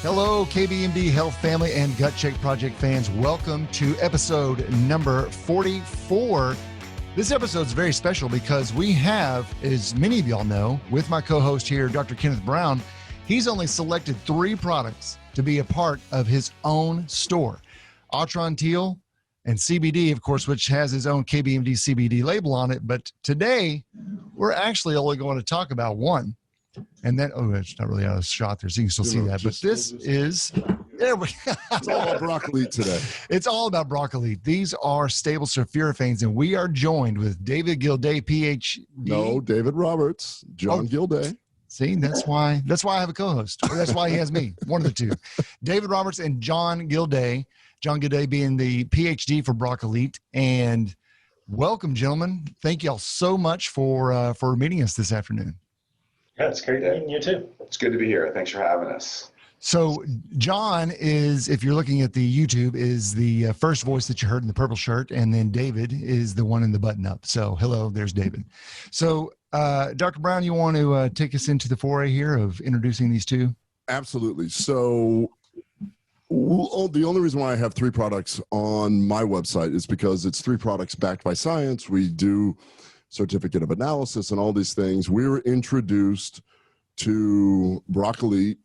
Hello, KBMD Health Family and Gut Check Project fans. Welcome to episode number 44. This episode is very special because we have, as many of y'all know, with my co-host here, Dr. Kenneth Brown, he's only selected 3 products to be a part of his own store. Autron Teal and CBD, of course, which has his own KBMD CBD label on it. But today, we're actually only going to talk about one. And then, oh, it's not really out of shot there, so you can still see that. But this is, there we go. It's all about BrocElite today. It's all about BrocElite. These are stable sulforaphanes, and we are joined with David Gilday, PhD. No, David Roberts, John Gilday. See, that's why I have a co-host. Or that's why he has me, one of the two. David Roberts and John Gilday. John Gilday being the PhD for BrocElite. And welcome, gentlemen. Thank y'all so much for meeting us this afternoon. Yeah, it's great meeting you too. It's good to be here. Thanks for having us. So John is, if you're looking at the YouTube, is the first voice that you heard in the purple shirt, and then David is the one in the button up. So hello, there's David. So Dr. Brown, you want to take us into the foray here of introducing these two? Absolutely. So the only reason why I have 3 products on my website is because it's 3 products backed by science. We do certificate of analysis and all these things. We were introduced to BrocElite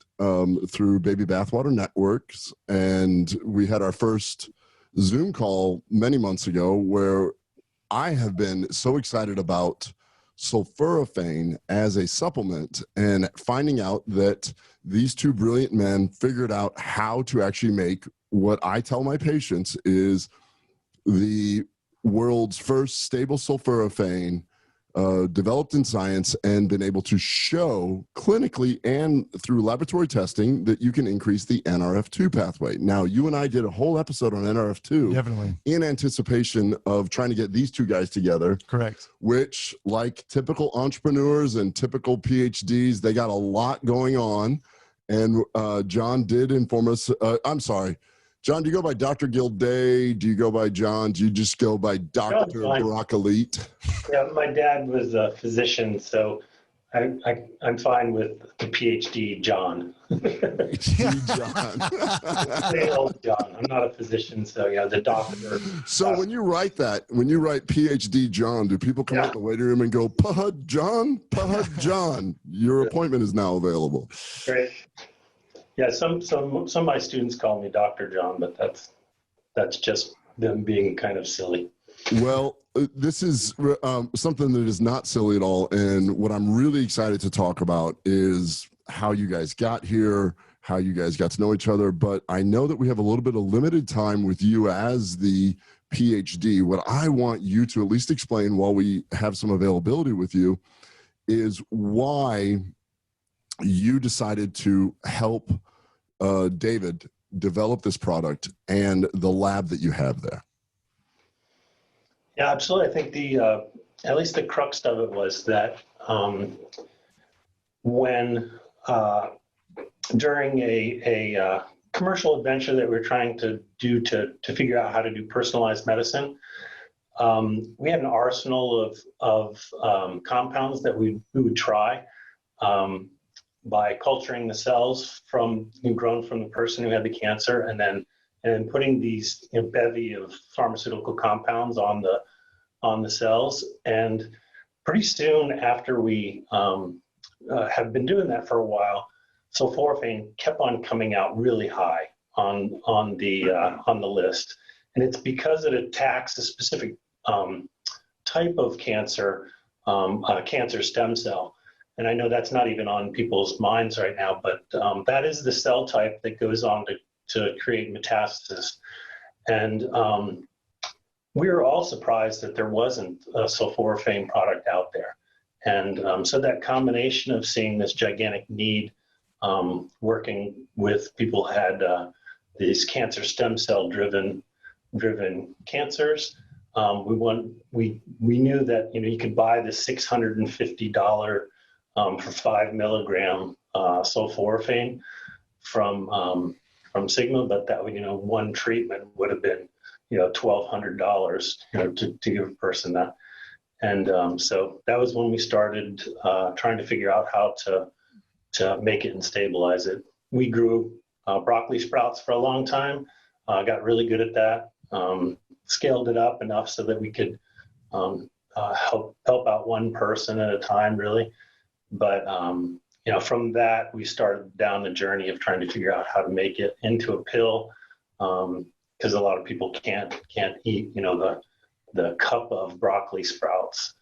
through Baby Bathwater Networks, and we had our first Zoom call many months ago where I have been so excited about sulforaphane as a supplement, and finding out that these 2 brilliant men figured out how to actually make what I tell my patients is the world's first stable sulforaphane, developed in science, and been able to show clinically and through laboratory testing that you can increase the Nrf2 pathway. Now, you and I did a whole episode on Nrf2 Definitely. in anticipation of trying to get these 2 guys together. Correct. Which, like typical entrepreneurs and typical PhDs, they got a lot going on. And John did inform us. I'm sorry. John, do you go by Dr. Gilday? Do you go by John? Do you just go by Dr. BrocElite? Yeah, my dad was a physician, so I'm fine with the PhD John. John. Say old John. I'm not a physician, so yeah, the doctor. So when you write that, when you write PhD John, do people come out the waiting room and go, Pahud John? Pahud John, your appointment is now available. Great. Yeah, some of my students call me Dr. John, but that's just them being kind of silly. Well, this is something that is not silly at all, and what I'm really excited to talk about is how you guys got here, how you guys got to know each other, but I know that we have a little bit of limited time with you as the PhD. What I want you to at least explain while we have some availability with you is why you decided to help David develop this product and the lab that you have there. Yeah, absolutely. I think at least the crux of it was that when during a commercial adventure that we were trying to do to figure out how to do personalized medicine, we had an arsenal of compounds that we would try. By culturing the cells grown from the person who had the cancer, and then putting these bevy of pharmaceutical compounds on the cells. And pretty soon after we have been doing that for a while, sulforaphane kept on coming out really high on the list, and it's because it attacks a specific type of cancer, cancer stem cell. And I know that's not even on people's minds right now, but that is the cell type that goes on to create metastasis. And we were all surprised that there wasn't a sulforaphane product out there. And so that combination of seeing this gigantic need, working with people who had these cancer stem cell driven cancers, we knew that you could buy the $650 for 5 milligram sulforaphane from Sigma, but that would, one treatment would have been, $1,200, to give a person that. And so that was when we started trying to figure out how to make it and stabilize it. We grew broccoli sprouts for a long time. Got really good at that. Scaled it up enough so that we could help out one person at a time, really. But from that, we started down the journey of trying to figure out how to make it into a pill, because a lot of people can't eat, the cup of broccoli sprouts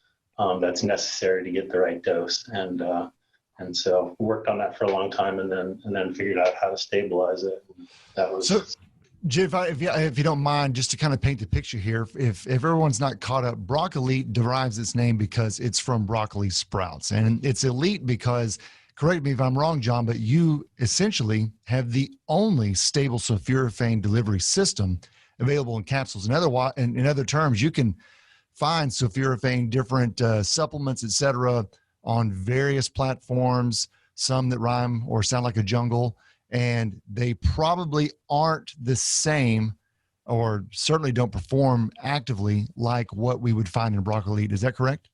that's necessary to get the right dose. And so worked on that for a long time, and then figured out how to stabilize it. That was so. Jim, if you don't mind, just to kind of paint the picture here, if everyone's not caught up, BrocElite derives its name because it's from broccoli sprouts, and it's elite because, correct me if I'm wrong, John, but you essentially have the only stable sulforaphane delivery system available in capsules. In other terms, you can find sulforaphane, different supplements, etc., on various platforms, some that rhyme or sound like a jungle, and they probably aren't the same, or certainly don't perform actively like what we would find in BrocElite. Is that correct?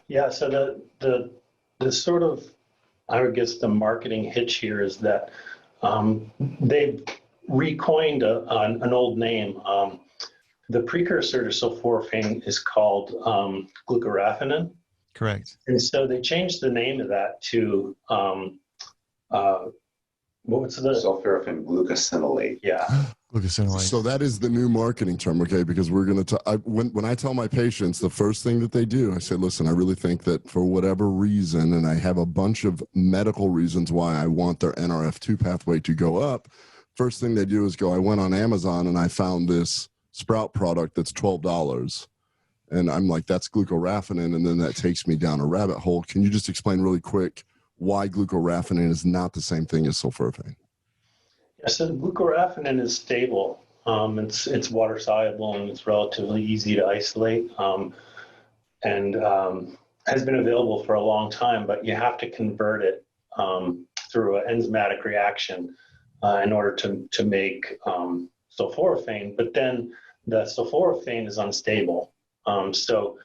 Yeah. So the sort of, I would guess, the marketing hitch here is that they've recoined an old name. The precursor to sulforaphane is called Glucoraphanin. Correct. And so they changed the name of that to what's the Sulforaphane glucosinolate. Yeah. Glucosinolate. So that is the new marketing term, okay? Because we're going to, when I tell my patients, the first thing that they do, I say, listen, I really think that for whatever reason, and I have a bunch of medical reasons why I want their Nrf2 pathway to go up. First thing they do is go, I went on Amazon and I found this sprout product that's $12. And I'm like, that's glucoraphanin. And then that takes me down a rabbit hole. Can you just explain really quick why glucoraphanin is not the same thing as sulforaphane? Yeah, so glucoraphanin is stable. It's water soluble, and it's relatively easy to isolate, and has been available for a long time, but you have to convert it through an enzymatic reaction in order to make sulforaphane. But then the sulforaphane is unstable. So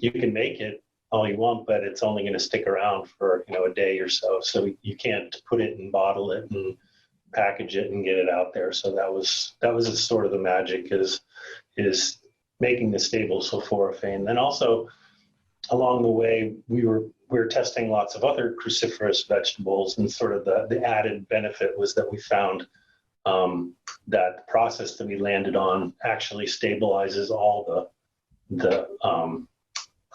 you can make it all you want, but it's only going to stick around for a day or so. So you can't put it and bottle it and package it and get it out there. So that was sort of the magic is making the stable sulforaphane. Then also along the way we were testing lots of other cruciferous vegetables, and sort of the added benefit was that we found that the process that we landed on actually stabilizes all the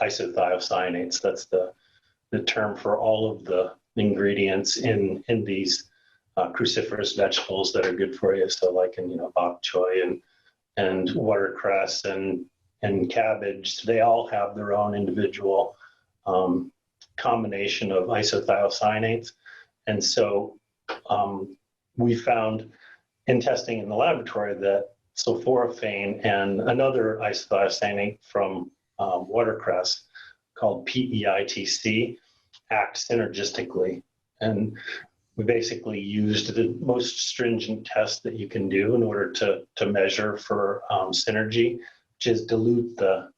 isothiocyanates. That's the term for all of the ingredients in these cruciferous vegetables that are good for you. So like in bok choy and watercress and cabbage, they all have their own individual combination of isothiocyanates. And so we found in testing in the laboratory that sulforaphane and another isothiocyanate from watercress called PEITC act synergistically. And we basically used the most stringent test that you can do in order to measure for synergy, which is dilute the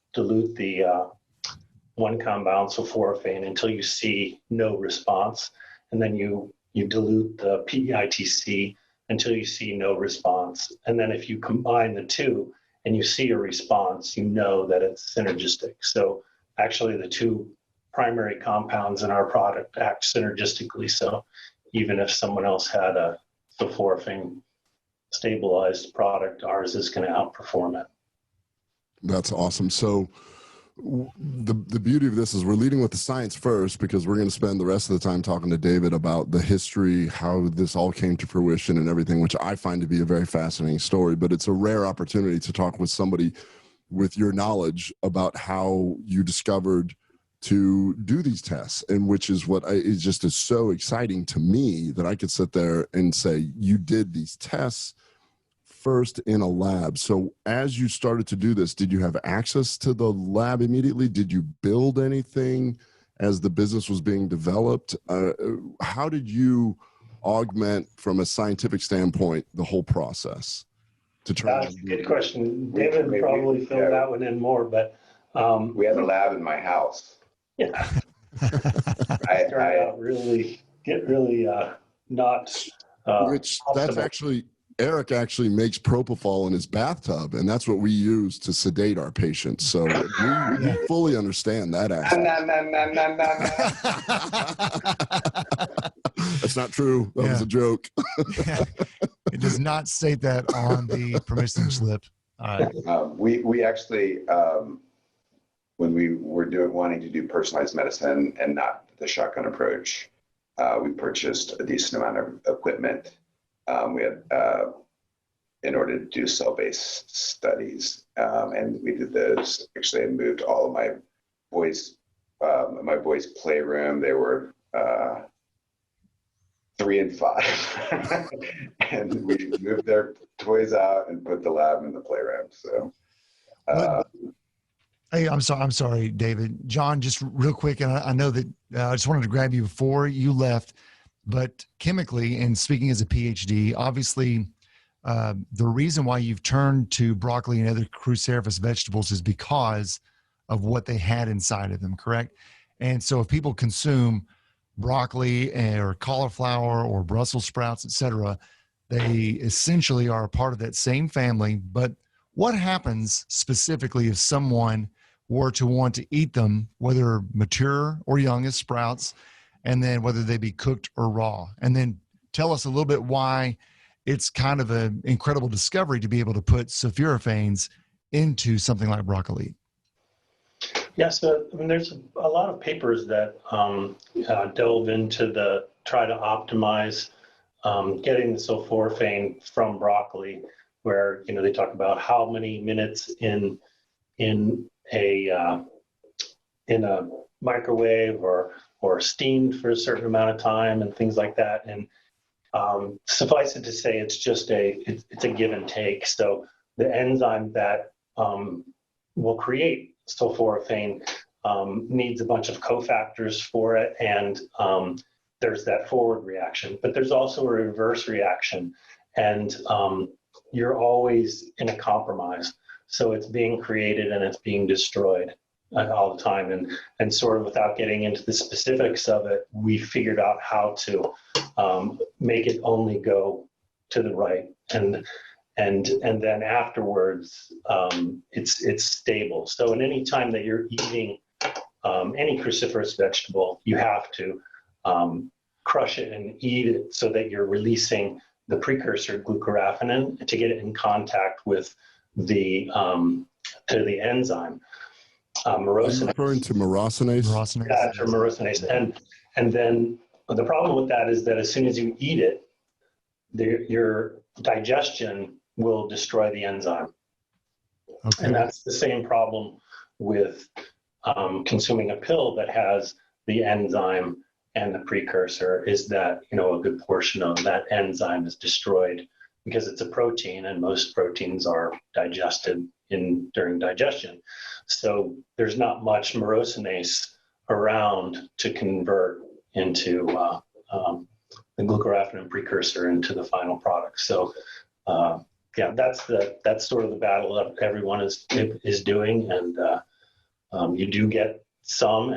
one compound sulforaphane until you see no response, and then you dilute the PEITC until you see no response. And then if you combine the two and you see a response, you know that it's synergistic. So actually the two primary compounds in our product act synergistically. So even if someone else had a sulforaphane stabilized product, ours is going to outperform it. That's awesome. So the beauty of this is we're leading with the science first, because we're going to spend the rest of the time talking to David about the history, how this all came to fruition and everything, which I find to be a very fascinating story. But it's a rare opportunity to talk with somebody with your knowledge about how you discovered to do these tests, and which is what is just so exciting to me that I could sit there and say, you did these tests first in a lab. So as you started to do this, did you have access to the lab immediately? Did you build anything as the business was being developed? How did you augment from a scientific standpoint the whole process to turn? That's a good question. David probably filled that one in more, but we had a lab in my house. Yeah. I turned out really not Which that's actually, Eric actually makes propofol in his bathtub, and that's what we use to sedate our patients. So we fully understand that aspect. That's not true. That was a joke. It does not state that on the permission slip. All right. We actually, when we were wanting to do personalized medicine and not the shotgun approach, we purchased a decent amount of equipment. We had, in order to do cell-based studies, and we did those. Actually, I moved all of my boys' playroom. They were 3 and 5, and we moved their toys out and put the lab in the playroom. So. Hey, I'm sorry, David. John, just real quick, and I know that I just wanted to grab you before you left, but chemically, and speaking as a PhD, obviously, the reason why you've turned to broccoli and other cruciferous vegetables is because of what they had inside of them, correct? And so if people consume broccoli or cauliflower or Brussels sprouts, et cetera, they essentially are a part of that same family. But what happens specifically if someone were to want to eat them, whether mature or young as sprouts, and then whether they be cooked or raw? And then tell us a little bit why it's kind of an incredible discovery to be able to put sulforaphanes into something like BrocElite. Yeah, so I mean, there's a lot of papers that delve into try to optimize getting the sulforaphane from broccoli, where they talk about how many minutes in a microwave or steamed for a certain amount of time and things like that. And suffice it to say, it's just it's a give and take. So the enzyme that will create sulforaphane needs a bunch of cofactors for it, and there's that forward reaction. But there's also a reverse reaction, and you're always in a compromise. So it's being created and it's being destroyed all the time. And sort of without getting into the specifics of it, we figured out how to make it only go to the right. And then afterwards, it's stable. So in any time that you're eating any cruciferous vegetable, you have to crush it and eat it so that you're releasing the precursor glucoraphanin to get it in contact with the enzyme. Are you referring to myrosinase? Yeah, to myrosinase. And then the problem with that is that as soon as you eat it, your digestion will destroy the enzyme. Okay. And that's the same problem with consuming a pill that has the enzyme and the precursor, is that a good portion of that enzyme is destroyed because it's a protein, and most proteins are digested during digestion. So there's not much myrosinase around to convert into the glucoraphanin precursor into the final product. So that's sort of the battle that everyone is doing, and you do get some,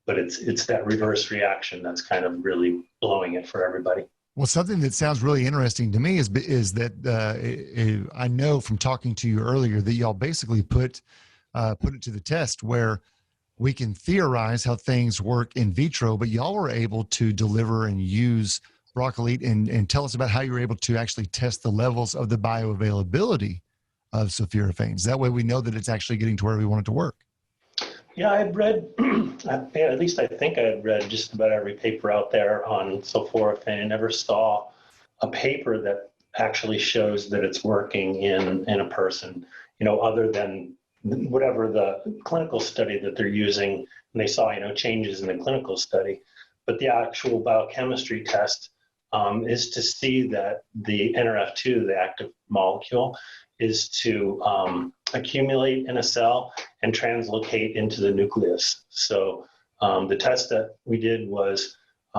but it's that reverse reaction that's kind of really blowing it for everybody. Well, something that sounds really interesting to me is that I know from talking to you earlier that y'all basically put it to the test, where we can theorize how things work in vitro, but y'all were able to deliver and use BrocElite and tell us about how you were able to actually test the levels of the bioavailability of sulforaphanes. That way we know that it's actually getting to where we want it to work. Yeah, I had read, at least I think I had read just about every paper out there on sulforaphane. I never saw a paper that actually shows that it's working in a person, other than whatever the clinical study that they're using, and they saw, changes in the clinical study. But the actual biochemistry test is to see that the Nrf2, the active molecule, is to accumulate in a cell and translocate into the nucleus. So the test that we did was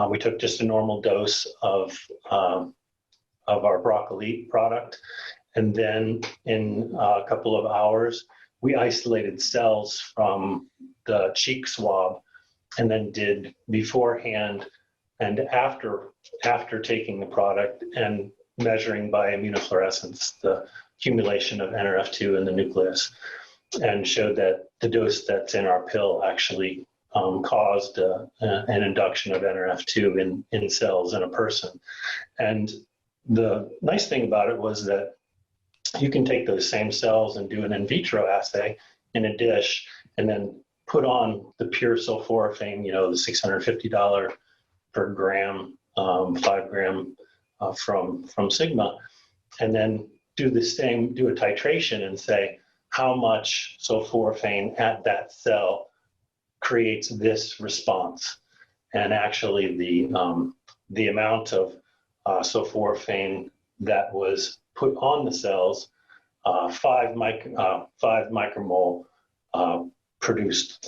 we took just a normal dose of our BrocElite product, and then in a couple of hours, we isolated cells from the cheek swab, and then did beforehand And after taking the product and measuring by immunofluorescence the accumulation of Nrf2 in the nucleus, and showed that the dose that's in our pill actually caused an induction of Nrf2 in cells in a person. And the nice thing about it was that you can take those same cells and do an in vitro assay in a dish, and then put on the pure sulforaphane, the $650 per gram, 5 gram from Sigma, and then do a titration and say how much sulforaphane at that cell creates this response. And actually the amount of sulforaphane that was put on the cells, 5 micromole, produced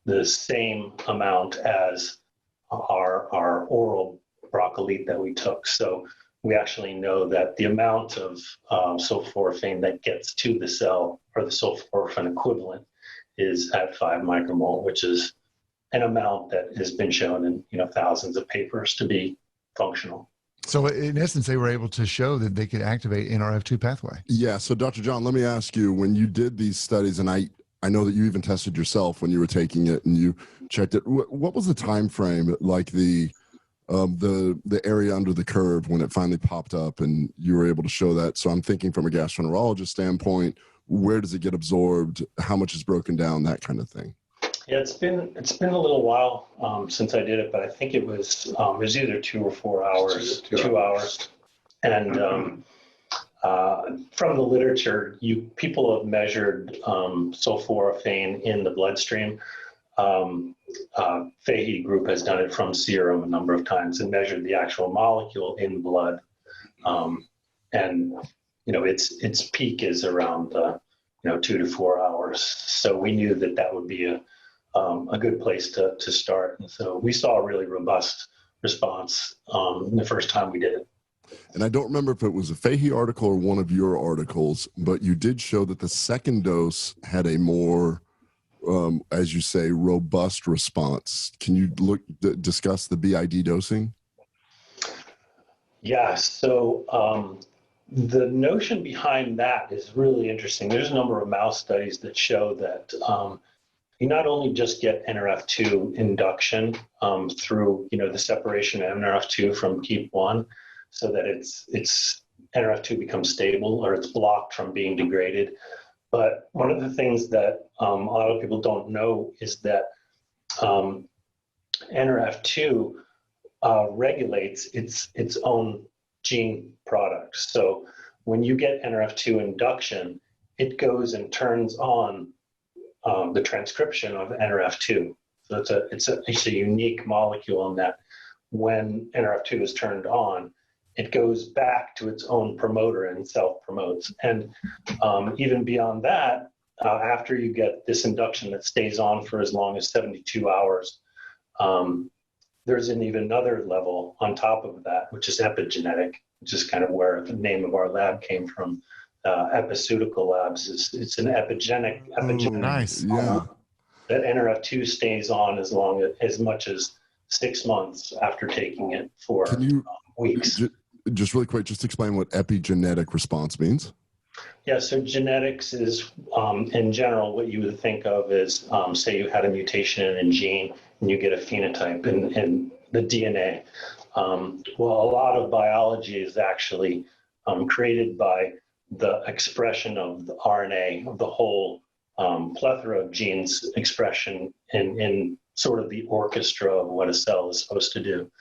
the same amount as our oral BrocElite that we took. So we actually know that the amount of sulforaphane that gets to the cell, or the sulforaphane equivalent, is at 5 micromole, which is an amount that has been shown in thousands of papers to be functional. So in essence, they were able to show that they could activate Nrf2 pathway. Yeah. So Dr. John, let me ask you, when you did these studies, and I know that you even tested yourself when you were taking it and you checked it, what was the time frame, like the area under the curve when it finally popped up and you were able to show that? So I'm thinking from a gastroenterologist standpoint, where does it get absorbed? How much is broken down? That kind of thing. Yeah, it's been a little while since I did it, but I think it was either 2 or 4 hours. 2 hours. And from the literature, people have measured sulforaphane in the bloodstream. Fahey group has done it from serum a number of times and measured the actual molecule in blood. And its peak is around 2 to 4 hours. So we knew that would be a good place to start. And so we saw a really robust response the first time we did it. And I don't remember if it was a Fahey article or one of your articles, but you did show that the second dose had a more, as you say, robust response. Can you discuss the BID dosing? Yeah, so the notion behind that is really interesting. There's a number of mouse studies that show that you not only just get Nrf2 induction through the separation of Nrf2 from KEAP1, so that it's Nrf2 becomes stable, or it's blocked from being degraded. But one of the things that a lot of people don't know is that Nrf2 regulates its own gene product. So when you get Nrf2 induction, it goes and turns on the transcription of Nrf2. So it's a unique molecule in that when Nrf2 is turned on, it goes back to its own promoter and self-promotes. And even beyond that, after you get this induction that stays on for as long as 72 hours, there's even another level on top of that, which is epigenetic, which is kind of where the name of our lab came from. Epiceutical labs. It's an epigenetic. Nice. Yeah. That Nrf2 stays on as much as 6 months after taking it for weeks. Just really quick, just explain what epigenetic response means. Yeah, so genetics is, in general, what you would think of as, say you had a mutation in a gene and you get a phenotype in the DNA. Well, a lot of biology is actually created by the expression of the RNA of the whole plethora of genes expression in sort of the orchestra of what a cell is supposed to do.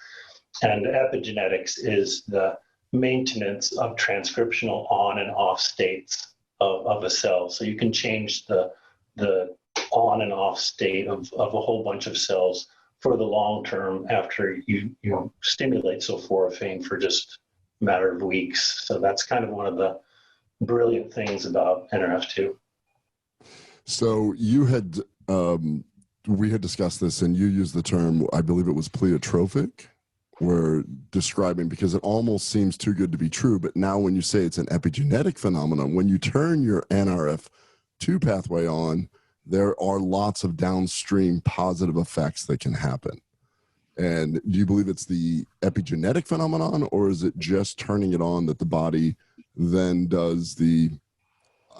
And epigenetics is the maintenance of transcriptional on and off states of a cell. So you can change the on and off state of a whole bunch of cells for the long term after you stimulate sulforaphane for just a matter of weeks. So that's kind of one of the brilliant things about Nrf2. So you had, we had discussed this and you used the term, I believe it was pleiotropic, were describing, because it almost seems too good to be true. But now when you say it's an epigenetic phenomenon, when you turn your Nrf2 pathway on, there are lots of downstream positive effects that can happen. And do you believe it's the epigenetic phenomenon, or is it just turning it on that the body then does and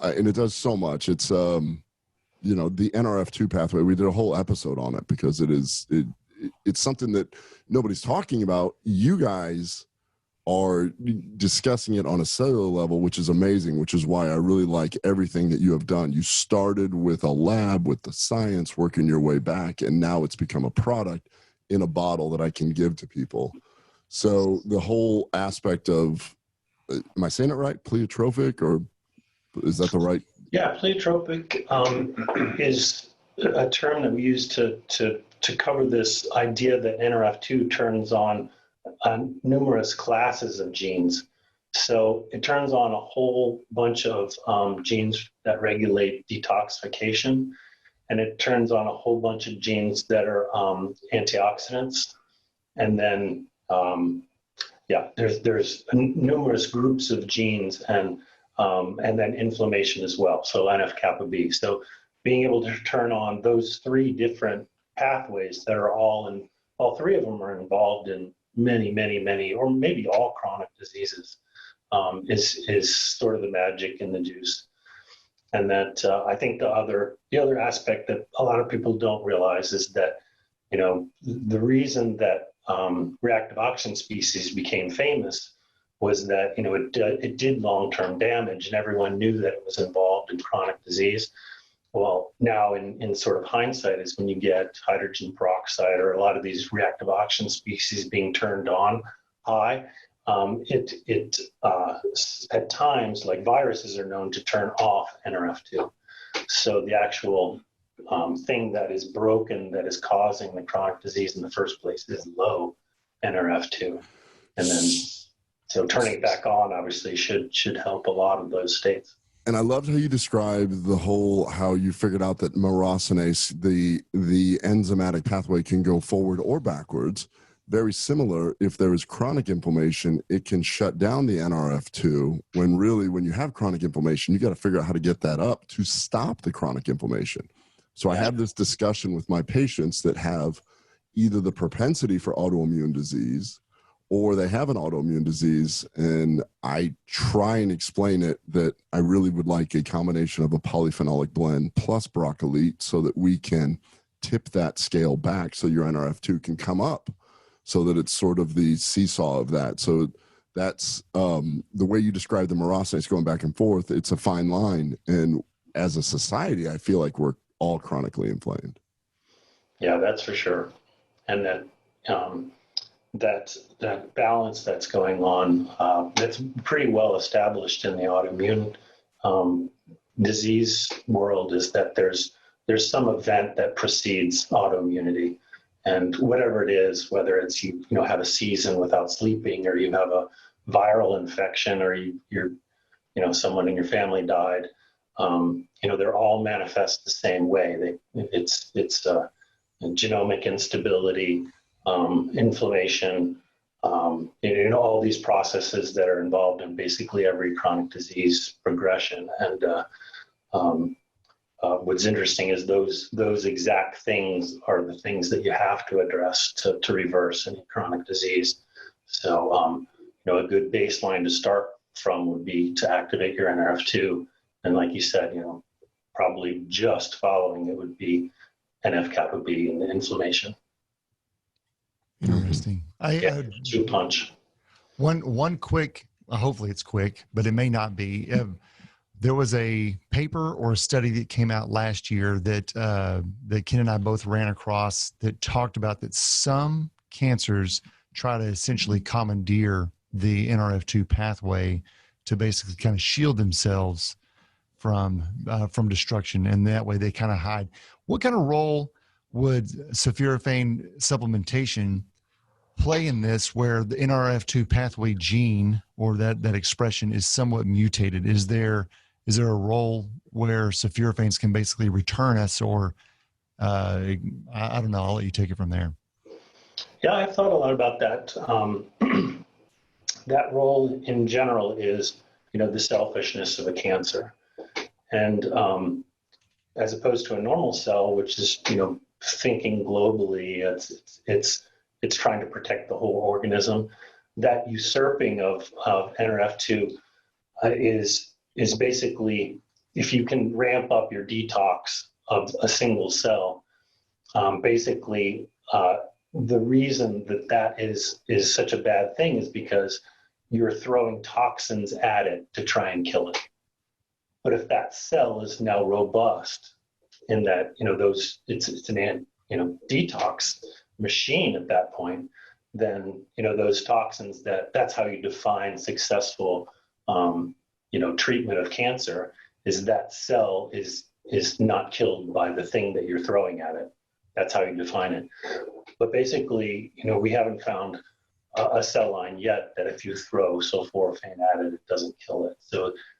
it does so much. It's, the Nrf2 pathway. We did a whole episode on it because it's something that nobody's talking about. You guys are discussing it on a cellular level, which is amazing, which is why I really like everything that you have done. You started with a lab, with the science, working your way back, and now it's become a product in a bottle that I can give to people. So the whole aspect of, am I saying it right? Pleiotropic, or is that the right? Yeah, pleiotropic is a term that we use to cover this idea that Nrf2 turns on numerous classes of genes. So it turns on a whole bunch of genes that regulate detoxification, and it turns on a whole bunch of genes that are antioxidants. And then, there's numerous groups of genes, and then inflammation as well. So Nf-kappa B. So being able to turn on those three different pathways that are all three of them are involved in many, or maybe all chronic diseases, is sort of the magic in the juice. And that I think the other aspect that a lot of people don't realize is that, the reason that reactive oxygen species became famous was that, it did long-term damage, and everyone knew that it was involved in chronic disease. Well, now in sort of hindsight is when you get hydrogen peroxide or a lot of these reactive oxygen species being turned on high, it at times, like viruses are known to turn off Nrf2. So the actual thing that is broken, that is causing the chronic disease in the first place, is low Nrf2. And then, so turning it back on obviously should help a lot of those states. And I loved how you described how you figured out that myrosinase, the enzymatic pathway, can go forward or backwards. Very similar, if there is chronic inflammation, it can shut down the Nrf2, when you have chronic inflammation, you got to figure out how to get that up to stop the chronic inflammation. So I have this discussion with my patients that have either the propensity for autoimmune disease or they have an autoimmune disease, and I try and explain it that I really would like a combination of a polyphenolic blend plus BrocElite so that we can tip that scale back so your Nrf2 can come up, so that it's sort of the seesaw of that. So that's the way you describe the myrosinase going back and forth. It's a fine line. And as a society, I feel like we're all chronically inflamed. Yeah, that's for sure. And that balance that's going on, that's pretty well established in the autoimmune disease world, is that there's some event that precedes autoimmunity. And whatever it is, whether it's you have a season without sleeping, or you have a viral infection, or you're someone in your family died, they're all manifest the same way. It's genomic instability, inflammation, all these processes that are involved in basically every chronic disease progression. And what's interesting is those exact things are the things that you have to address to reverse any chronic disease. So, a good baseline to start from would be to activate your Nrf2. And like you said, probably just following it would be Nf-kappa B and the inflammation. Interesting. Two punch. One quick, hopefully it's quick, but it may not be. There was a paper or a study that came out last year that Ken and I both ran across that talked about that some cancers try to essentially commandeer the Nrf2 pathway to basically kind of shield themselves from destruction, and that way they kind of hide. What kind of role would sulforaphane supplementation play in this, where the Nrf2 pathway gene or that expression is somewhat mutated? Is there a role where sulforaphanes can basically return us, or I don't know, I'll let you take it from there. Yeah, I've thought a lot about that. That role in general is, the selfishness of a cancer. And as opposed to a normal cell, which is, thinking globally, it's it's trying to protect the whole organism. That usurping of Nrf2 is basically, if you can ramp up your detox of a single cell, basically the reason that is such a bad thing is because you're throwing toxins at it to try and kill it. But if that cell is now robust in that, it's an detox machine at that point, then, those toxins, that's how you define successful, treatment of cancer, is that cell is not killed by the thing that you're throwing at it. That's how you define it. But basically, we haven't found a cell line yet that if you throw sulforaphane at it, it doesn't kill it.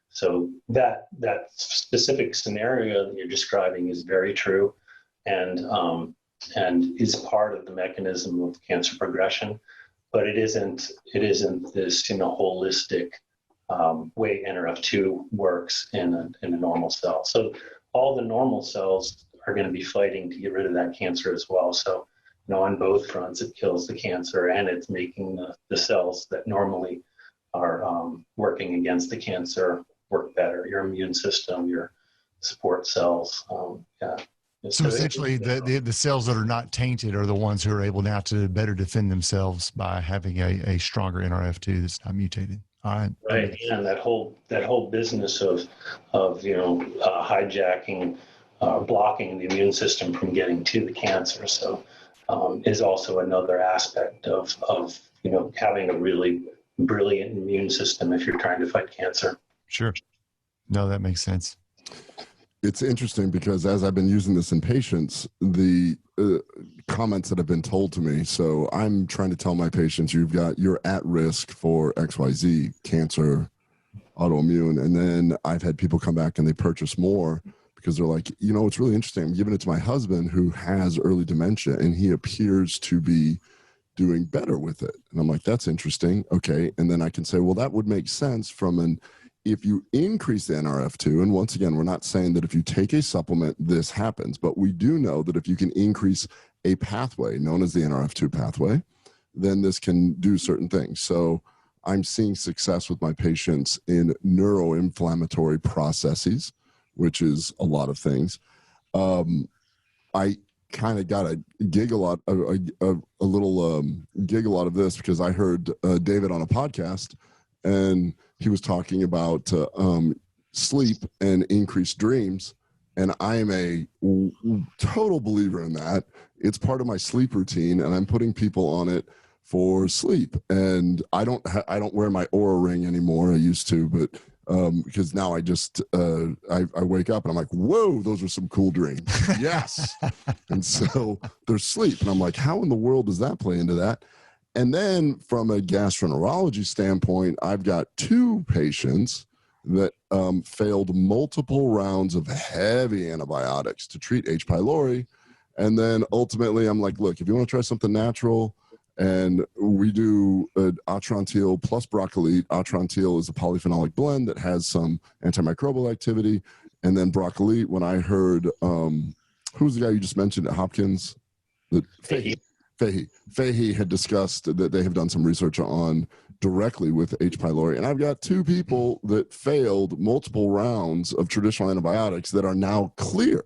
So that specific scenario that you're describing is very true, and is part of the mechanism of cancer progression. But it isn't this holistic way Nrf2 works in a normal cell. So all the normal cells are going to be fighting to get rid of that cancer as well. So, on both fronts, it kills the cancer and it's making the cells that normally are working against the cancer work better. Your immune system, your support cells. So essentially, the cells that are not tainted are the ones who are able now to better defend themselves by having a stronger Nrf2 that's not mutated. All right. Right, and that whole business of hijacking, blocking the immune system from getting to the cancer. So is also another aspect of having a really brilliant immune system if you're trying to fight cancer. Sure. No, that makes sense. It's interesting because as I've been using this in patients, the comments that have been told to me. So I'm trying to tell my patients, you're at risk for XYZ, cancer, autoimmune. And then I've had people come back and they purchase more because they're like, it's really interesting. I'm giving it to my husband who has early dementia and he appears to be doing better with it. And I'm like, that's interesting. Okay. And then I can say, well, that would make sense if you increase the Nrf2, and once again, we're not saying that if you take a supplement, this happens, but we do know that if you can increase a pathway known as the Nrf2 pathway, then this can do certain things. So I'm seeing success with my patients in neuroinflammatory processes, which is a lot of things. I kind of got a little giggle out of this because I heard David on a podcast, and he was talking about sleep and increased dreams. And I am a total believer in that. It's part of my sleep routine, and I'm putting people on it for sleep. And I don't wear my Oura ring anymore. I used to, but because now I just I wake up and I'm like, whoa, those are some cool dreams. Yes. And so there's sleep, and I'm like, how in the world does that play into that? And then from a gastroenterology standpoint, I've got 2 patients that failed multiple rounds of heavy antibiotics to treat H. pylori. And then ultimately I'm like, look, if you want to try something natural, and we do Atrantil plus BrocElite. Atrantil is a polyphenolic blend that has some antimicrobial activity. And then BrocElite, when I heard, who's the guy you just mentioned at Hopkins? Fahey had discussed that they have done some research on directly with H. pylori. And I've got 2 people that failed multiple rounds of traditional antibiotics that are now clear.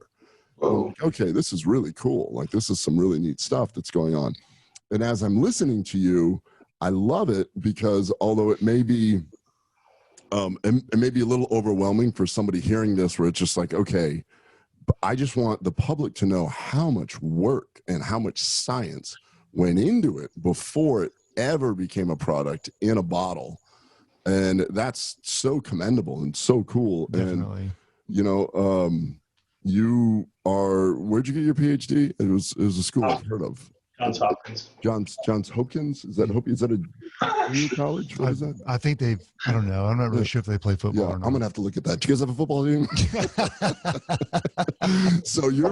Like, okay, this is really cool. Like, this is some really neat stuff that's going on. And as I'm listening to you, I love it because although it may be a little overwhelming for somebody hearing this, where it's just like, okay, I just want the public to know how much work and how much science went into it before it ever became a product in a bottle. And that's so commendable and so cool. Definitely. And, where'd you get your PhD? It was a school I've heard of. Johns Hopkins. Johns Hopkins? Is that a junior college? What is that? I think I don't know. I'm not really sure if they play football or not. I'm going to have to look at that. Do you guys have a football team? So you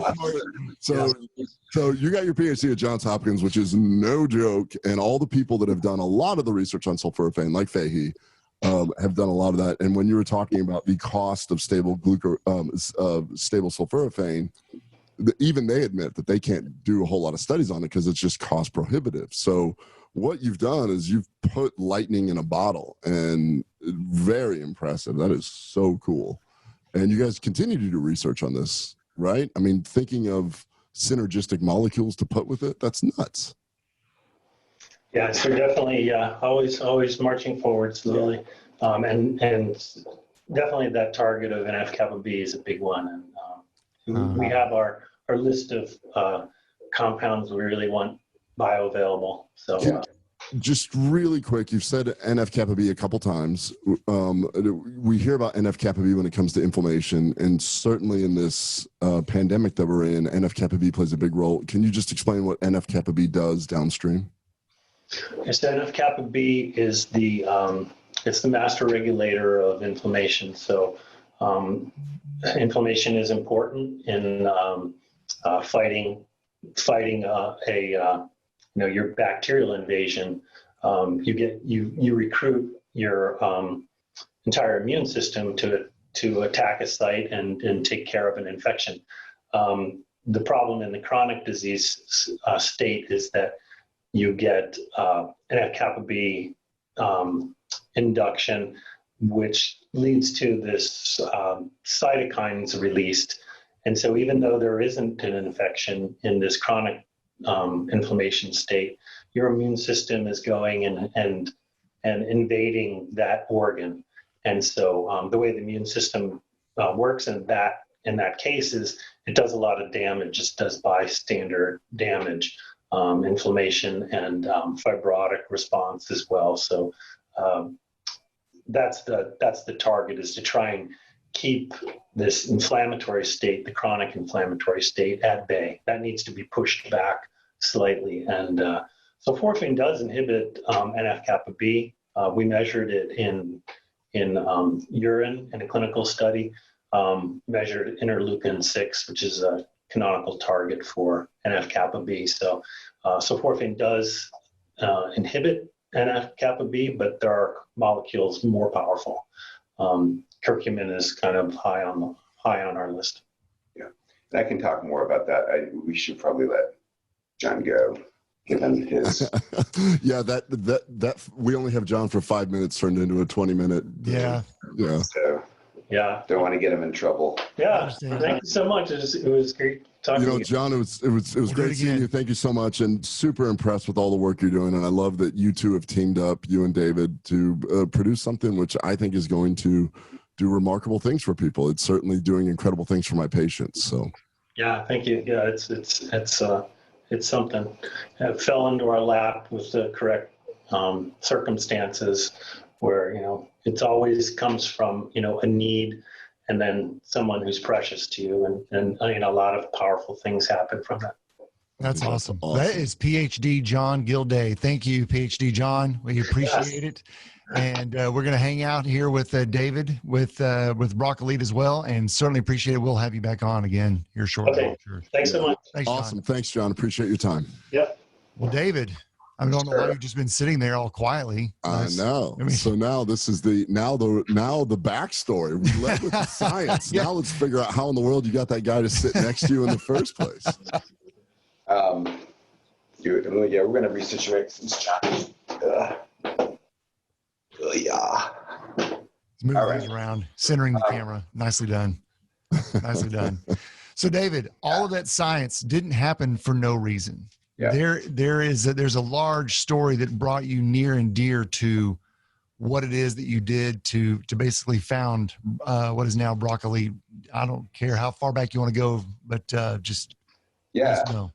got your PhD at Johns Hopkins, which is no joke. And all the people that have done a lot of the research on sulforaphane, like Fahey, have done a lot of that. And when you were talking about the cost of stable sulforaphane, even they admit that they can't do a whole lot of studies on it because it's just cost prohibitive. So what you've done is you've put lightning in a bottle, and very impressive. That is so cool. And you guys continue to do research on this, right? I mean, thinking of synergistic molecules to put with it, that's nuts. Yeah, so definitely, always marching forward slowly, and definitely that target of NF-kappa B is a big one, and we have our list of compounds we really want bioavailable. So just really quick, you've said NF-kappa B a couple times. We hear about NF-kappa B when it comes to inflammation, and certainly in this pandemic that we're in, NF-kappa B plays a big role. Can you just explain what NF-kappa B does downstream? Yes, NF-kappa B is it's the master regulator of inflammation. So inflammation is important in fighting your bacterial invasion. You recruit your entire immune system to attack a site and take care of an infection. The problem in the chronic disease state is that you get NF-kappa B induction, which leads to this cytokines released. And so even though there isn't an infection in this chronic inflammation state, your immune system is going and invading that organ. And so the way the immune system works in that case is it does a lot of damage. It does bystander damage, inflammation, and fibrotic response as well. So that's the target, is to try and keep this inflammatory state, the chronic inflammatory state, at bay. That needs to be pushed back slightly. And sulforaphane does inhibit NF-kappa B. We measured it in urine in a clinical study, measured interleukin-6, which is a canonical target for NF-kappa B. So sulforaphane does inhibit NF-kappa B, but there are molecules more powerful. Curcumin is kind of high on our list. Yeah, and I can talk more about that. We should probably let John go, given his. Yeah, that we only have John for 5 minutes, turned into a 20-minute. Yeah. So, yeah, don't want to get him in trouble. Yeah, thank you so much. It was great talking to you. John, it was great seeing you. Thank you so much, and super impressed with all the work you're doing. And I love that you two have teamed up, you and David, to produce something which I think is going to do remarkable things for people. It's certainly doing incredible things for my patients. So yeah, thank you. Yeah, it's something. It fell into our lap with the correct circumstances, where it always comes from a need, and then someone who's precious to you, and a lot of powerful things happen from that. That's awesome. That is PhD John Gilday. Thank you, PhD John. We appreciate it. And we're going to hang out here with David with BrocElite as well, and certainly appreciate it. We'll have you back on again here shortly. Okay. Sure. Thanks so much. Thanks, awesome. Thanks, John. Appreciate your time. Yep. Well, David, I don't know why you've just been sitting there all quietly. I know. So now this is the backstory. We led with the science. Now let's figure out how in the world you got that guy to sit next to you in the first place. We're going to resituate since John. Yeah. Moving things around, centering the camera. Nicely done. Nicely done. So, David, all of that science didn't happen for no reason. Yeah. There's a large story that brought you near and dear to what it is that you did to basically found what is now BrocElite. I don't care how far back you want to go, but just know.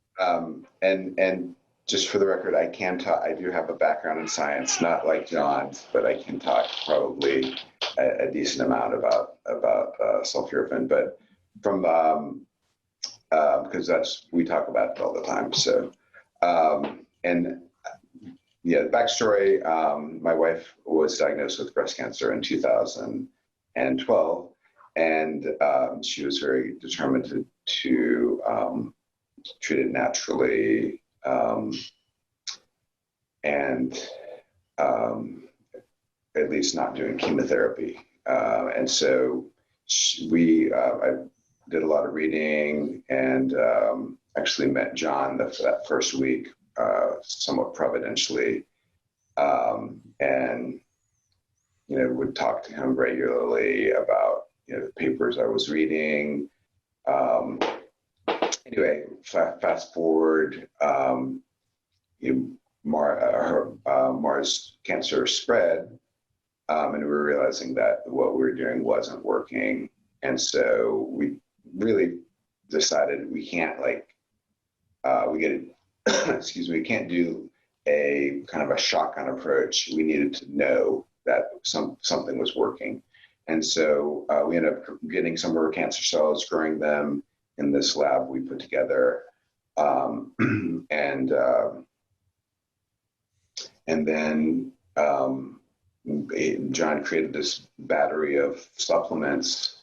And just for the record, I can talk. I do have a background in science, not like John's, but I can talk probably a decent amount about sulforaphane. But from because we talk about it all the time. So the backstory: my wife was diagnosed with breast cancer in 2012, and she was very determined to treat it naturally. And at least not doing chemotherapy. And so I did a lot of reading, and actually met John that first week, somewhat providentially, and would talk to him regularly about the papers I was reading. Anyway, fast forward, Mara's cancer spread, and we were realizing that what we were doing wasn't working, and so we really decided we can't we can't do a kind of a shotgun approach. We needed to know that something was working, and so we ended up getting some of our cancer cells, growing them in this lab we put together, and then John created this battery of supplements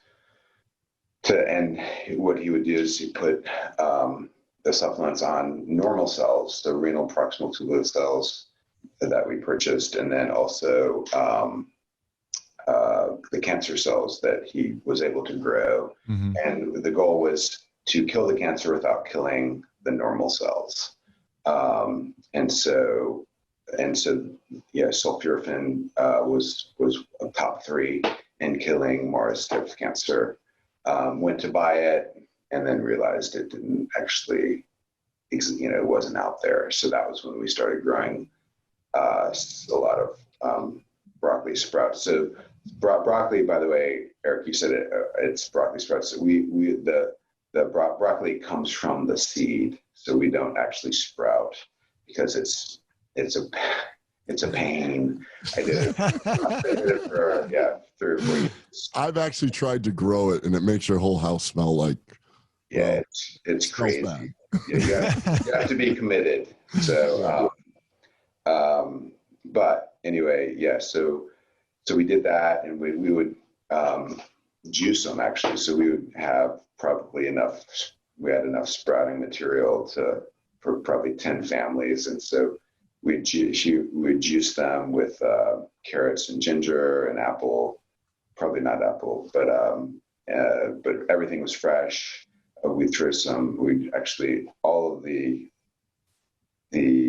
and what he would do is he put the supplements on normal cells, the renal proximal tubule cells that we purchased, and then also the cancer cells that he was able to grow. Mm-hmm. And the goal was to kill the cancer without killing the normal cells. And so sulforaphane was a top 3 in killing Mara's type of cancer. Went to buy it and then realized it didn't actually, it wasn't out there. So that was when we started growing a lot of broccoli sprouts. So broccoli, by the way, Eric, you said it's broccoli sprouts. So the broccoli comes from the seed, so we don't actually sprout because it's a pain. I did it for 3 or 4 years. I've actually tried to grow it, and it makes your whole house smell like. Yeah, it's crazy. Bad. Yeah, you have to be committed. So, but anyway, yeah. So we did that, and we would juice them actually. So we would have probably enough. We had enough sprouting material for probably 10 families, and so we'd juice them with carrots and ginger and apple. Probably not apple, but everything was fresh. We'd throw all of the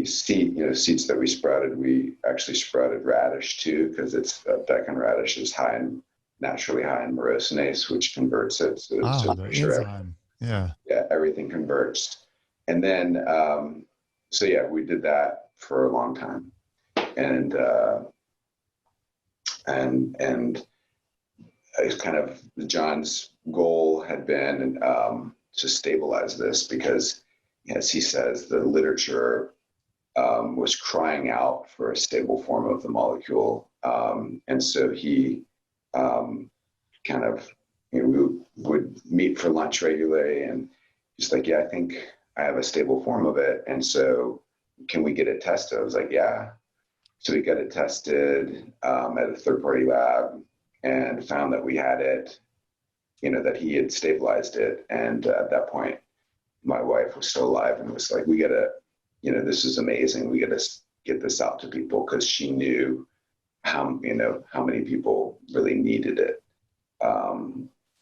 seeds that we sprouted, we actually sprouted radish too, because daikon radish is naturally high in myrosinase, which converts it. So the enzyme. Yeah, everything converts. And then, we did that for a long time, and it's kind of John's goal had been to stabilize this because, as he says, the literature was crying out for a stable form of the molecule, and so he we would meet for lunch regularly, and he's like, "Yeah, I think I have a stable form of it, and so can we get it tested?" I was like, "Yeah." So we got it tested at a third-party lab, and found that we had it, that he had stabilized it. And at that point, my wife was still alive and was like, we gotta, this is amazing. We gotta get this out to people, because she knew how many people really needed it.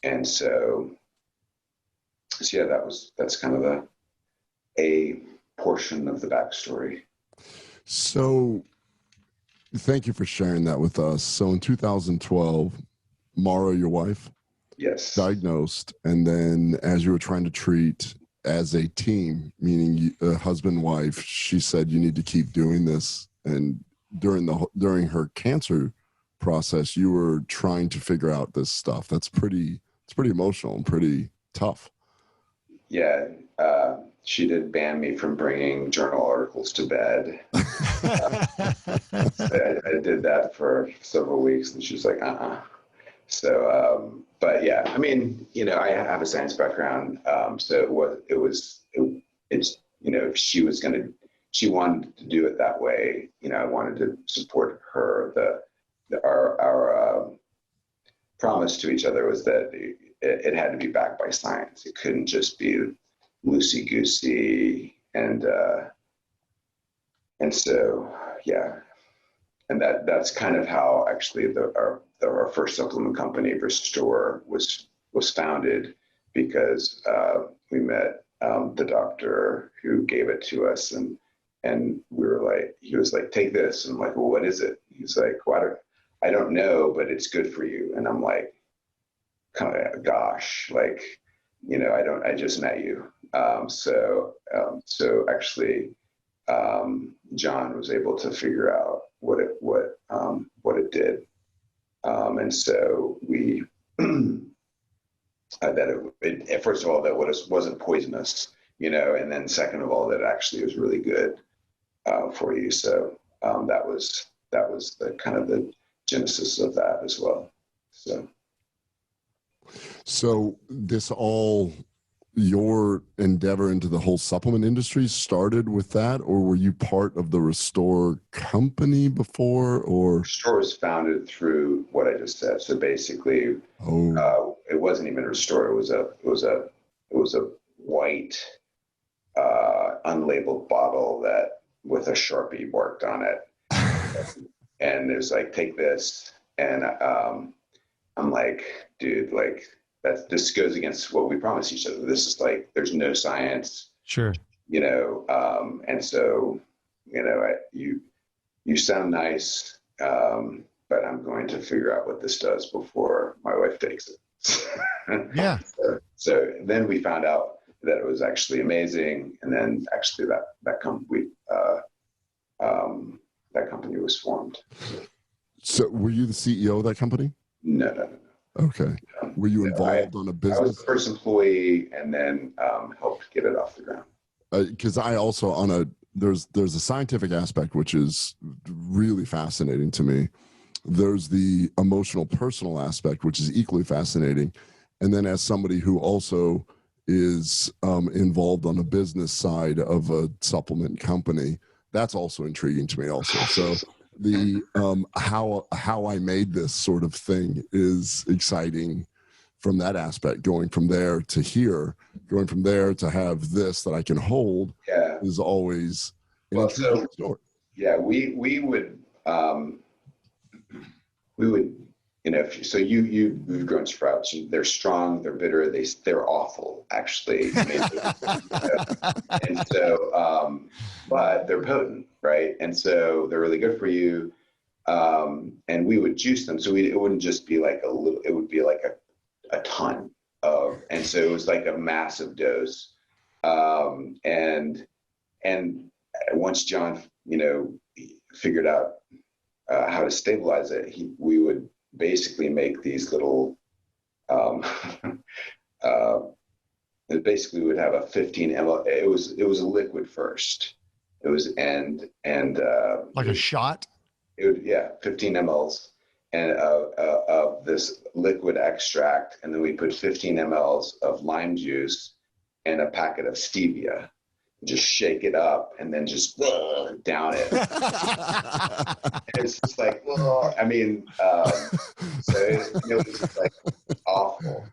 And so yeah, that's kind of a portion of the backstory. So thank you for sharing that with us. So in 2012, Mara, your wife, yes, diagnosed, and then as you were trying to treat as a team, meaning husband and wife, she said you need to keep doing this. And during her cancer process, you were trying to figure out this stuff. It's pretty emotional and pretty tough. Yeah. She did ban me from bringing journal articles to bed. I did that for several weeks, and she was like, So, but yeah, I mean, I have a science background, so it's if she wanted to do it that way, I wanted to support her. Our promise to each other was that it had to be backed by science. It couldn't just be loosey-goosey, and so yeah, and that's kind of how actually our first supplement company, Restore, was founded, because we met the doctor who gave it to us, and we were like, he was like, take this. And I'm like, well, what is it? He's like, I don't know, but it's good for you. And I'm like, gosh, like, I just met you. So actually, John was able to figure out what it did. And so we, first of all, that wasn't poisonous, and then second of all, that actually was really good for you. So that was the kind of the genesis of that as well. So this all, your endeavor into the whole supplement industry started with that, or were you part of the Restore company before? Or Restore was founded through what I just said. So basically, it wasn't even Restore. It was a white unlabeled bottle that with a Sharpie marked on it, and it was like, take this, and I'm like, dude, like, this goes against what we promised each other. This is like, there's no science. Sure. And so, you sound nice, but I'm going to figure out what this does before my wife takes it. Yeah. So then we found out that it was actually amazing. And then actually that company was formed. So were you the CEO of that company? No. Okay. Were you involved on a business? I was the first employee, and then helped get it off the ground. Because I also there's a scientific aspect which is really fascinating to me. There's the emotional, personal aspect which is equally fascinating, and then as somebody who also is involved on the business side of a supplement company, that's also intriguing to me. Also, so. The how I made this sort of thing is exciting from that aspect. Going from there to here, going from there to have this that I can hold, is always an intriguing story. Yeah, we would you've grown sprouts. They're strong, they're bitter, they're awful actually. And so but they're potent, right? And so they're really good for you. And we would juice them, so it wouldn't just be like a little, it would be like a ton of, and so it was like a massive dose. And once John figured out how to stabilize it, we would basically make these little basically would have a 15 ml. It was a liquid first. It was like a shot. 15 mLs and of this liquid extract, and then we put 15 mLs of lime juice and a packet of stevia. Just shake it up and then just down it. It's just like, I mean, so it was just like awful.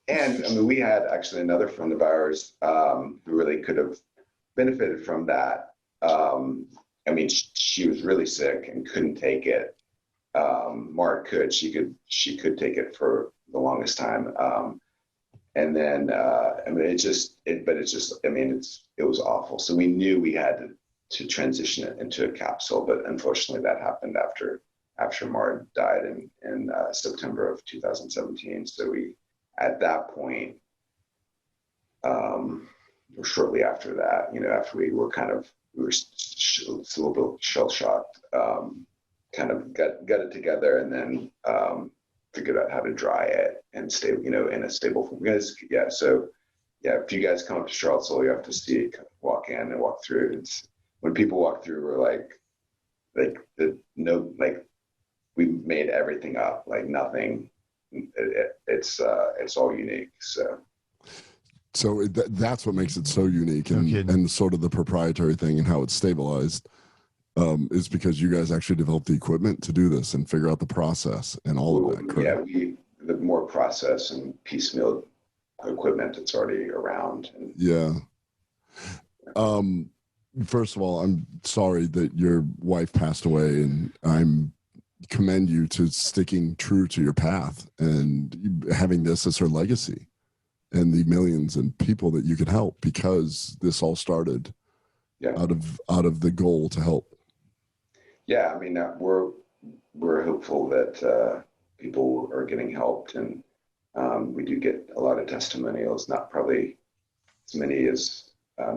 And I mean, we had actually another friend of ours who really could have benefited from that. I mean, she was really sick and couldn't take it. Mark could. She could take it for the longest time. And then, I mean, it was awful. So we knew we had to transition it into a capsule, but unfortunately that happened after Mark died in September of 2017. So we, at that point, or shortly after that, after we were a little bit shell-shocked, kind of got it together, and then figured out how to dry it and stay, in a stable form. Because, if you guys come up to Charlottesville, you have to see it, walk in and walk through. When people walk through, we're we made everything up, like nothing. It's all unique. So that's what makes it so unique, and sort of the proprietary thing and how it's stabilized is because you guys actually developed the equipment to do this and figure out the process and all of that. Correct? Yeah, the more process and piecemeal equipment that's already around. First of all, I'm sorry that your wife passed away, and I'm commend you to sticking true to your path and having this as her legacy. and the millions and people that you could help, because this all started out of the goal to help. Yeah, I mean, we're hopeful that people are getting helped, and we do get a lot of testimonials, not probably as many as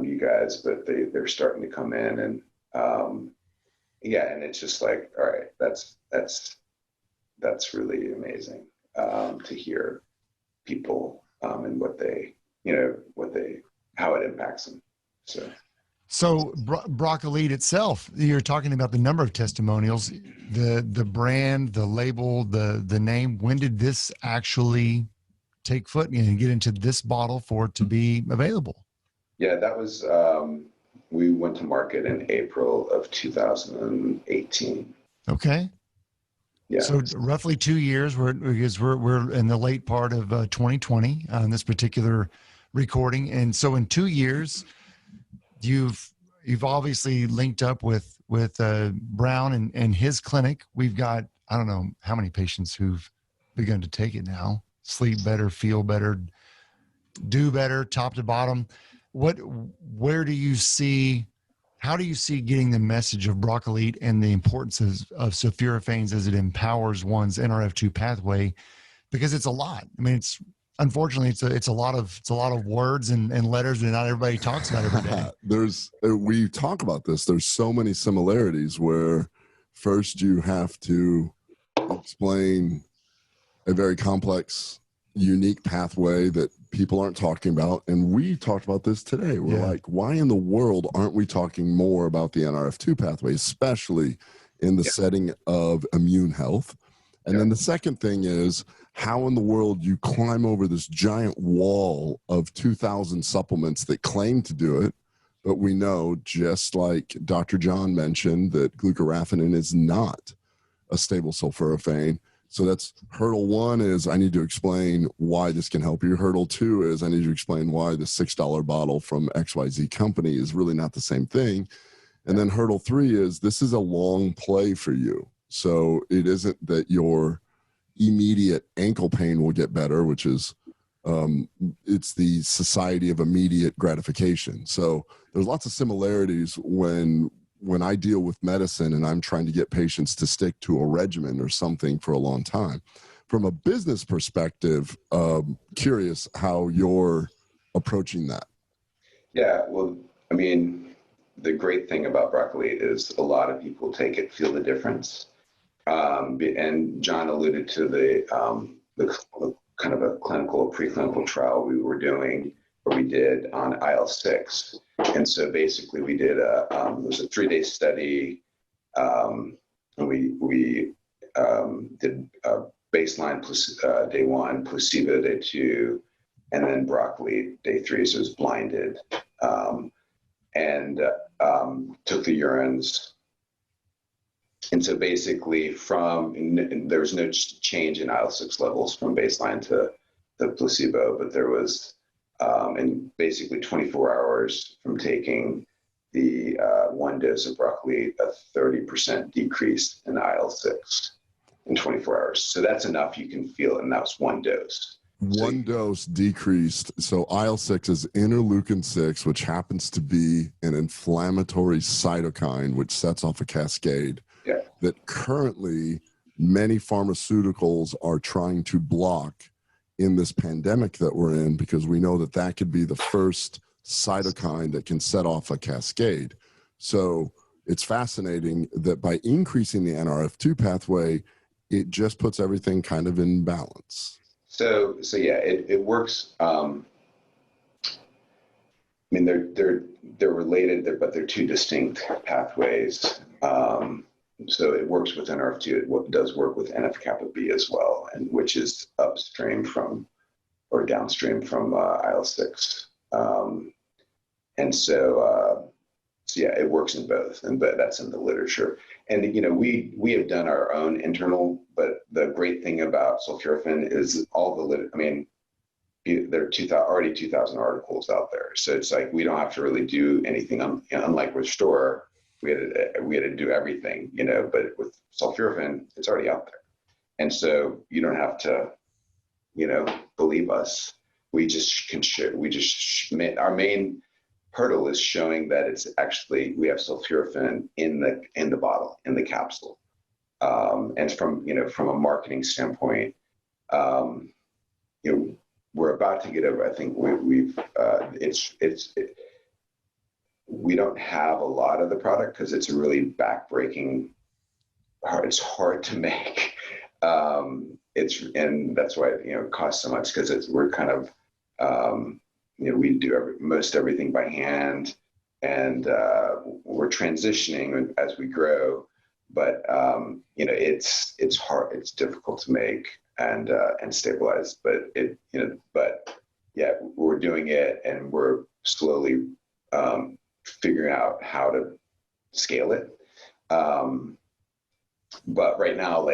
you guys, but they're starting to come in, and and it's just like, all right, that's really amazing to hear people and how it impacts them. So BrocElite itself, you're talking about the number of testimonials, the brand, the label, the name. When did this actually take foot and get into this bottle for it to be available? Yeah, that was, we went to market in April of 2018. Okay. Yeah. So roughly 2 years, because we're in the late part of 2020 on this particular recording. And so in 2 years, you've obviously linked up with Brown and his clinic. We've got, I don't know how many patients who've begun to take it now. Sleep better, feel better, do better, top to bottom. How do you see getting the message of BrocElite and the importance of sulforaphanes as it empowers one's Nrf2 pathway? Because it's a lot. I mean, unfortunately, it's a lot of words and letters that not everybody talks about every day. We talk about this. There's so many similarities where first you have to explain a very complex, unique pathway that people aren't talking about. And we talked about this today. We're like, why in the world aren't we talking more about the Nrf2 pathway, especially in the setting of immune health? And then the second thing is, how in the world you climb over this giant wall of 2,000 supplements that claim to do it, but we know, just like Dr. John mentioned, that glucoraphanin is not a stable sulforaphane. So that's hurdle one, is I need to explain why this can help you. Hurdle two is I need to explain why the $6 bottle from XYZ company is really not the same thing. And then hurdle three is this is a long play for you. So it isn't that your immediate ankle pain will get better, which is it's the society of immediate gratification. So there's lots of similarities when I deal with medicine and I'm trying to get patients to stick to a regimen or something for a long time. From a business perspective, curious how you're approaching that. Yeah, well, I mean, the great thing about BrocElite is a lot of people take it, feel the difference. And John alluded to the kind of a preclinical trial we were doing, or we did on IL-6. And so basically we did it was a 3-day study. And we did baseline day 1, placebo day 2, and then BrocElite day 3. So it was blinded, and took the urines. And so basically there was no change in IL-6 levels from baseline to the placebo, but there was, in basically 24 hours from taking the 1 dose of BrocElite, a 30% decrease in IL-6 in 24 hours. So that's enough. You can feel it, and that was 1 dose. One dose decreased. So IL-6 is interleukin-6, which happens to be an inflammatory cytokine, which sets off a cascade that currently many pharmaceuticals are trying to block in this pandemic that we're in, because we know that could be the first cytokine that can set off a cascade. So it's fascinating that by increasing the Nrf2 pathway, it just puts everything kind of in balance. So yeah, it works. I mean, they're related, but they're 2 distinct pathways. So it works with Nrf2. It does work with NF-kappa B as well, and which is upstream from or downstream from IL-6. And so yeah, it works in both, but that's in the literature. And we have done our own internal, but the great thing about sulforaphane is there are already 2,000 articles out there. So it's like we don't have to really do anything. Unlike Restore, we had to do everything, but with sulforaphane, it's already out there. And so you don't have to, believe us. our main hurdle is showing that it's actually, we have sulforaphane in the bottle, in the capsule. And from a marketing standpoint, we're about to get over, I think we don't have a lot of the product because it's really backbreaking. It's hard to make. And that's why, it costs so much, because we're kind of, we do most everything by hand, and we're transitioning as we grow, but it's hard, it's difficult to make and stabilize, but we're doing it, and we're slowly figuring out how to scale it. But right now,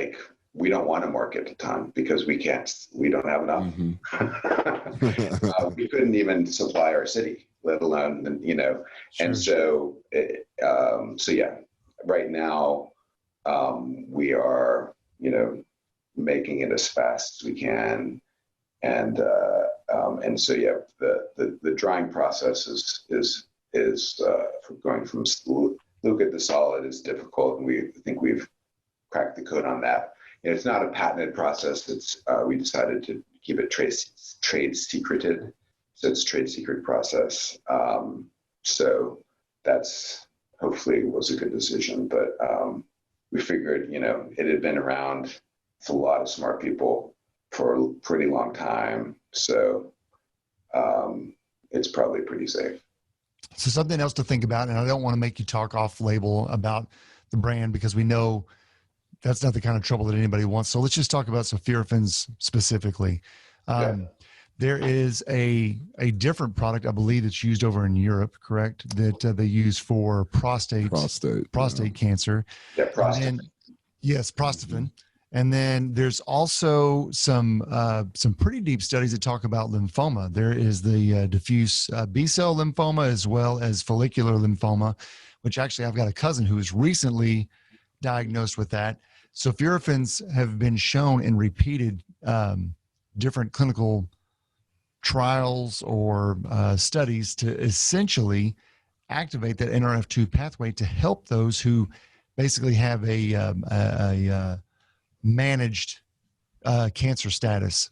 we don't want to market a ton because we don't have enough. Mm-hmm. We couldn't even supply our city, let alone, Sure. And so, right now, we are, making it as fast as we can. And so, the drying process is going from liquid to solid is difficult. And we think we've cracked the code on that. It's not a patented process. It's we decided to keep it trade secreted, so it's trade secret process. So that's hopefully was a good decision. But we figured, it had been around with a lot of smart people for a pretty long time, so it's probably pretty safe. So something else to think about, and I don't want to make you talk off label about the brand because we know that's not the kind of trouble that anybody wants. So let's just talk about sulforaphane specifically. There is a different product, I believe, that's used over in Europe, correct? That they use for prostate cancer. Yeah, prostate. Yes, Prostaphane. And then there's also some pretty deep studies that talk about lymphoma. There is the diffuse B-cell lymphoma as well as follicular lymphoma, which actually I've got a cousin who was recently diagnosed with that. Sulforaphanes have been shown in repeated different clinical trials or studies to essentially activate that Nrf2 pathway to help those who basically have a managed cancer status.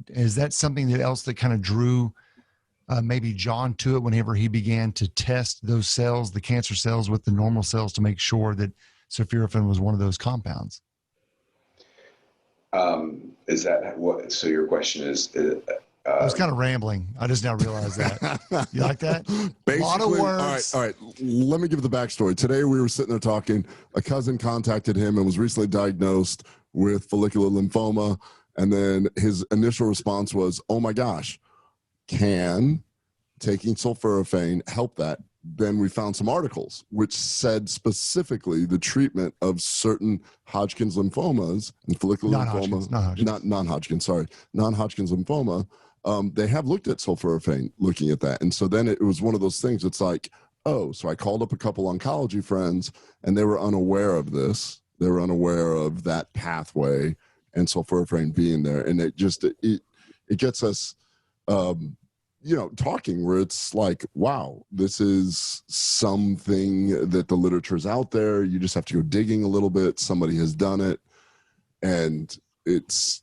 Is that something else that kind of drew maybe John to it whenever he began to test those cells, the cancer cells, with the normal cells to make sure that sulforaphane was one of those compounds? Is that what? So your question is? I was kind of rambling. I just now realized that. You like that? Basically, a lot of words. All right. Let me give the backstory. Today we were sitting there talking. A cousin contacted him and was recently diagnosed with follicular lymphoma. And then his initial response was, "Oh my gosh, can taking sulforaphane help that?" Then we found some articles which said specifically the treatment of certain Hodgkin's lymphomas and follicular lymphoma, non-Hodgkin's lymphoma. They have looked at sulforaphane, looking at that. And so then it was one of those things. It's like, oh, so I called up a couple oncology friends and they were unaware of this. They were unaware of that pathway and sulforaphane being there. And it gets us, talking, where it's like, wow, this is something that the literature's out there. You just have to go digging a little bit. Somebody has done it. And it's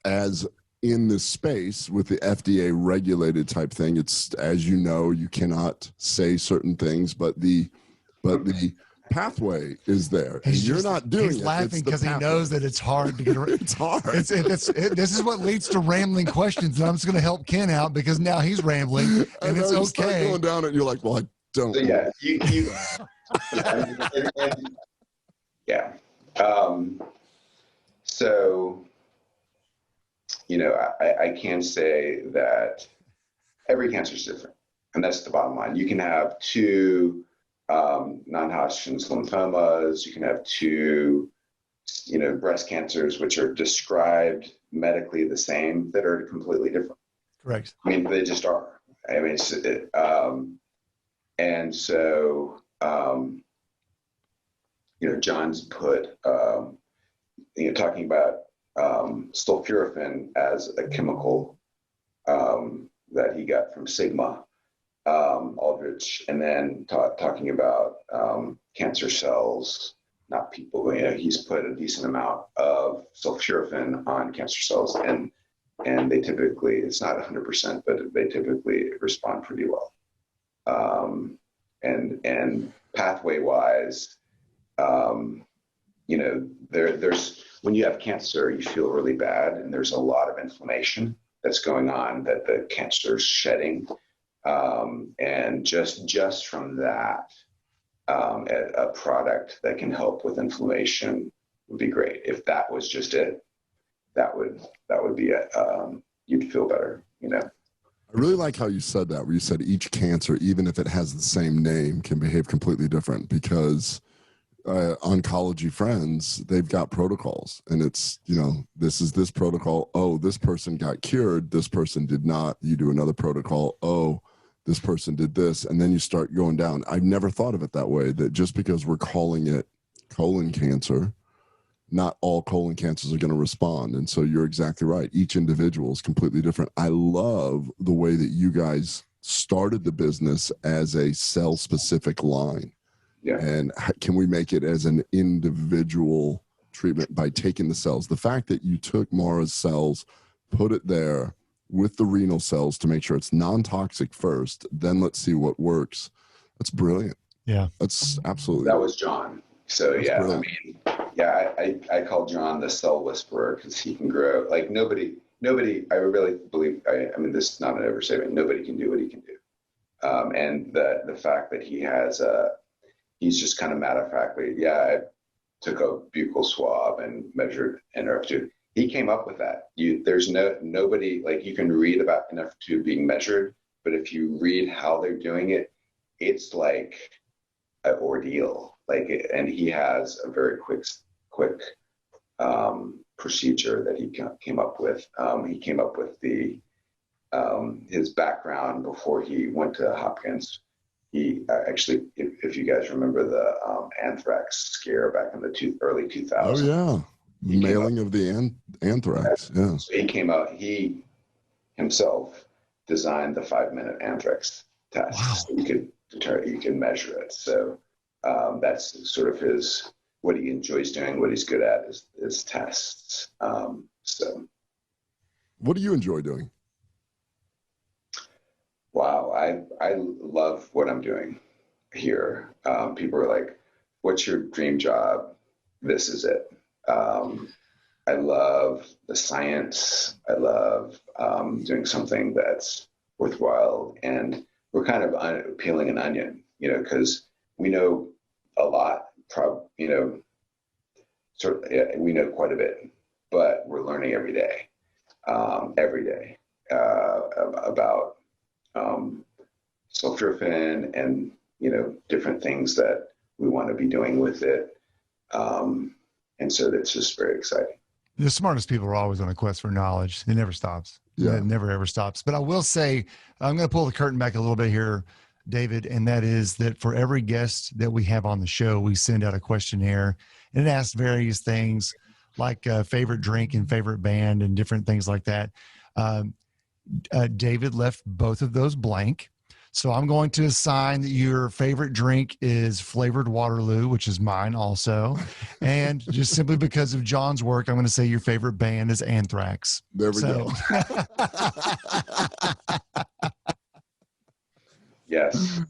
as in this space with the FDA regulated type thing. It's, as you know, you cannot say certain things, but the pathway is there, and you're not doing it. He's laughing because he knows that it's hard to get around. It's hard. This is what leads to rambling questions, and I'm just going to help Ken out because now he's rambling, and it's okay. Start going down it, and you're like, well, I don't. So, yeah, So, I can say that every cancer is different, and that's the bottom line. You can have two non-Hodgkin's lymphomas. You can have two, breast cancers, which are described medically the same, that are completely different. Correct. I mean, they just are. I mean, and so, John's put, talking about sulforaphane as a chemical that he got from Sigma, Aldrich, and then talking about cancer cells, not people. He's put a decent amount of sulforaphane on cancer cells, and they typically, it's not 100%, but they typically respond pretty well. And pathway wise, there's when you have cancer, you feel really bad, and there's a lot of inflammation that's going on that the cancer's shedding. And just from that, a product that can help with inflammation would be great. If that was just it, that would be it. You'd feel better, I really like how you said that, where you said each cancer, even if it has the same name, can behave completely different, because oncology friends, they've got protocols, and it's, this is this protocol. Oh, this person got cured. This person did not. You do another protocol. Oh, this person did this. And then you start going down. I've never thought of it that way, that just because we're calling it colon cancer, not all colon cancers are going to respond. And so you're exactly right. Each individual is completely different. I love the way that you guys started the business as a cell specific line. Yeah. And can we make it as an individual treatment by taking the cells? The fact that you took Mara's cells, put it there with the renal cells to make sure it's non-toxic first, then let's see what works. That's brilliant. Yeah. That's absolutely. That was John. So that's yeah, brilliant. I call John the cell whisperer, because he can grow like nobody, I really believe, this is not an overstatement. Nobody can do what he can do. And the fact that he's just kind of matter of factly, I took a buccal swab and measured Nrf2. He came up with that. There's nobody, like, you can read about Nrf2 being measured, but if you read how they're doing it, it's like an ordeal. And he has a very quick procedure that he came up with. He came up with his background before he went to Hopkins. He actually, if you guys remember the anthrax scare back in the early 2000s. Oh yeah, mailing of the anthrax. Yeah. So he came out. He himself designed the 5-minute anthrax test. Wow. So you can measure it. So that's sort of what he enjoys doing. What he's good at is tests. So, what do you enjoy doing? Wow, I love what I'm doing here. People are like, "What's your dream job?" This is it. I love the science. I love doing something that's worthwhile, and we're kind of peeling an onion, because we know a lot. We know quite a bit, but we're learning every day about sulforaphane and different things that we want to be doing with it, and so that's just very exciting. The smartest people are always on a quest for knowledge. It never stops. Yeah. It never ever stops. But I will say, I'm going to pull the curtain back a little bit here, David, and that is that for every guest that we have on the show, we send out a questionnaire, and it asks various things like favorite drink and favorite band and different things like that. David left both of those blank. So I'm going to assign that your favorite drink is flavored Waterloo, which is mine also. And just simply because of John's work, I'm going to say your favorite band is Anthrax. There we go. Yes.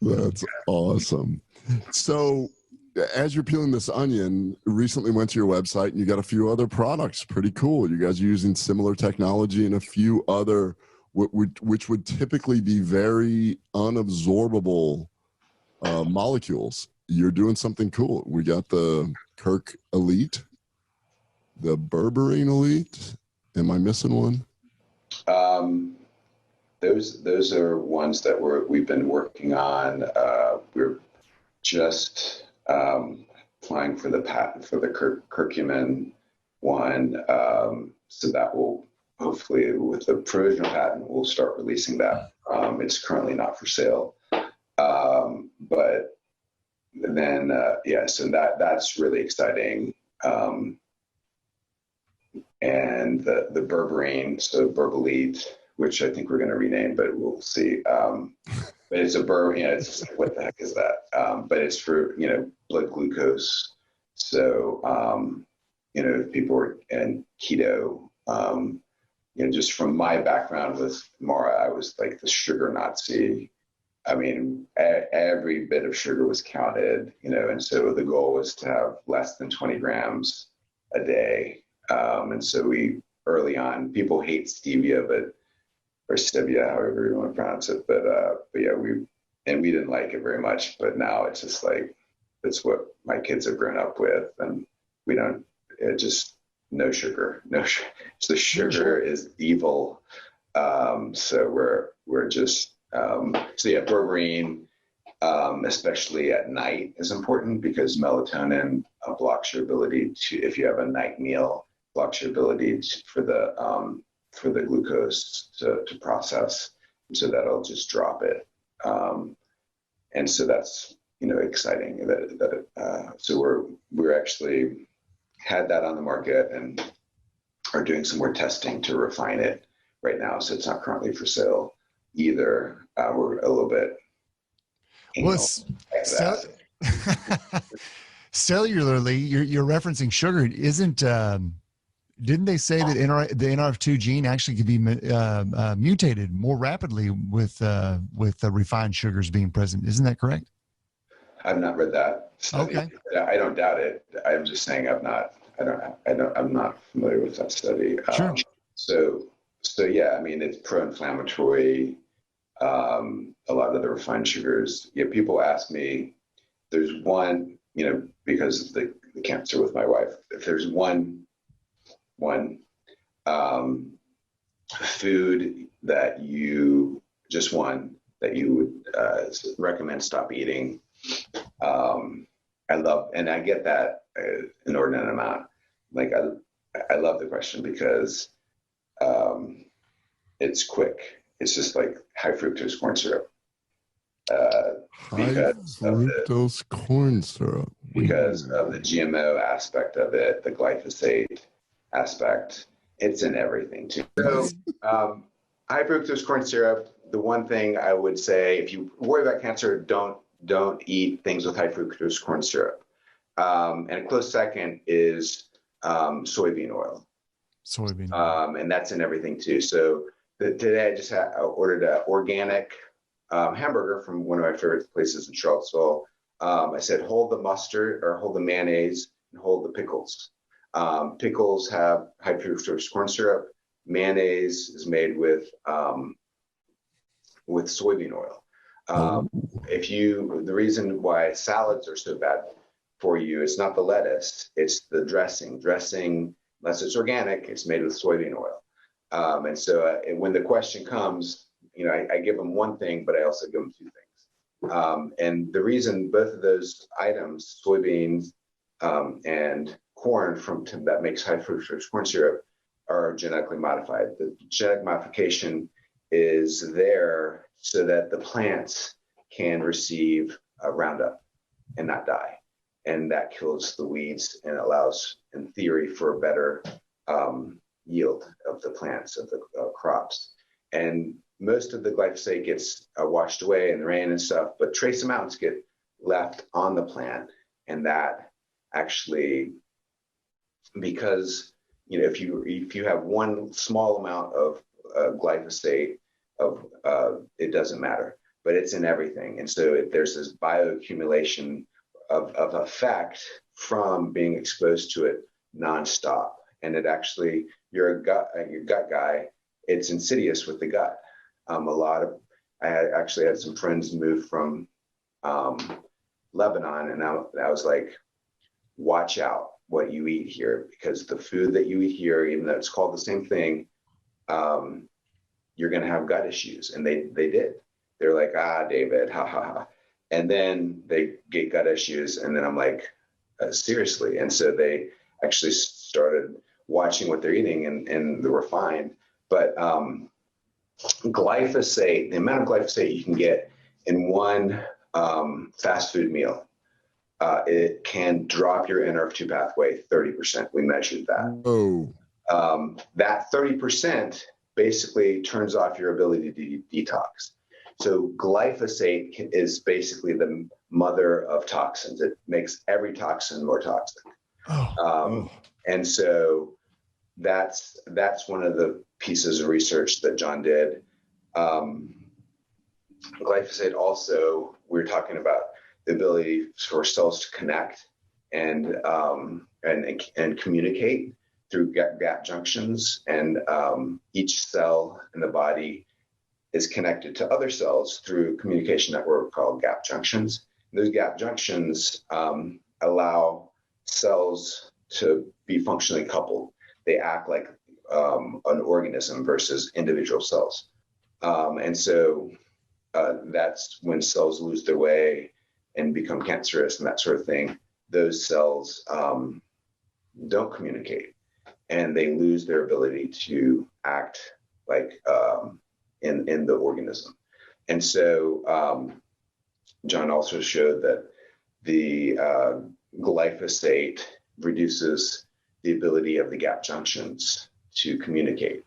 That's awesome. So as you're peeling this onion, recently went to your website and you got a few other products. Pretty cool. You guys are using similar technology and a few other, which would typically be very unabsorbable molecules. You're doing something cool. We got the Kirk Elite, the Berberine Elite. Am I missing one? Those are ones that we've been working on. We're just applying for the patent for the curcumin one. So that will hopefully, with the provisional patent, we'll start releasing that. It's currently not for sale. But then, so that's really exciting. And and the berberine, so BrocElite, which I think we're going to rename, but we'll see. But it's a it's just like, what the heck is that? But it's for, blood glucose. So, if people are in keto, just from my background with Mara, I was like the sugar Nazi. I mean, every bit of sugar was counted, and so the goal was to have less than 20 grams a day. And so we, early on, people hate stevia, or stevia, however you want to pronounce it. But yeah, we didn't like it very much, but now it's just like, it's what my kids have grown up with, and we don't, just no sugar. So sugar is evil. So we're just, so yeah, berberine, especially at night, is important because melatonin blocks your ability to, if you have a night meal, blocks your ability for the glucose to process. And so that'll just drop it. And so that's, exciting so we're actually had that on the market and are doing some more testing to refine it right now. So it's not currently for sale either. We're a little bit. Cellularly, you're referencing sugar. Didn't they say that the Nrf2 gene actually could be mutated more rapidly with the refined sugars being present? Isn't that correct? I've not read that study. Okay. I don't doubt it. I'm just saying I'm not familiar with that study. Sure. So yeah, I mean, it's pro-inflammatory. A lot of the refined sugars. Yeah, people ask me, there's one, because of the cancer with my wife, if there's one food that you would recommend stop eating. I love, and I get that inordinate amount. Like I love the question because it's quick. It's just like high fructose corn syrup. High fructose corn syrup. Because of the GMO aspect of it, the glyphosate aspect, it's in everything too. So high fructose corn syrup, the one thing I would say, if you worry about cancer, don't eat things with high fructose corn syrup. And a close second is soybean oil. And that's in everything too. So today I just ordered an organic hamburger from one of my favorite places in Charlottesville. I said, hold the mustard or hold the mayonnaise and hold the pickles. Pickles have high fructose corn syrup. Mayonnaise is made with soybean oil. The reason why salads are so bad for you, it's not the lettuce, it's the dressing. Dressing, unless it's organic, it's made with soybean oil. And so when the question comes, I give them one thing, but I also give them two things. And the reason both of those items, soybeans and corn that makes high fructose corn syrup, are genetically modified. The genetic modification is there so that the plants can receive a Roundup and not die. And that kills the weeds and allows, in theory, for a better yield of the plants, of the crops. And most of the glyphosate gets washed away in the rain and stuff, but trace amounts get left on the plant. And that actually, because if you have one small amount of glyphosate, it doesn't matter, but it's in everything. And so there's this bioaccumulation of effect from being exposed to it nonstop. And it actually, your gut guy, it's insidious with the gut. I actually had some friends move from Lebanon, and I was like, watch out what you eat here, because the food that you eat here, even though it's called the same thing, you're going to have gut issues. And they did. They're like, David, ha, ha, ha. And then they get gut issues. And then I'm like, seriously. And so they actually started watching what they're eating and the refined. But glyphosate, the amount of glyphosate you can get in one fast food meal, it can drop your Nrf2 pathway 30%. We measured that. Oh. that 30% basically turns off your ability to detox. So glyphosate is basically the mother of toxins. It makes every toxin more toxic. And so that's one of the pieces of research that John did. Glyphosate also, we're talking about the ability for cells to connect and communicate through gap junctions, and each cell in the body is connected to other cells through communication network called gap junctions. Those gap junctions allow cells to be functionally coupled. They act like an organism versus individual cells. And so that's when cells lose their way and become cancerous and that sort of thing. Those cells don't communicate, and they lose their ability to act like in the organism. And so John also showed that the glyphosate reduces the ability of the gap junctions to communicate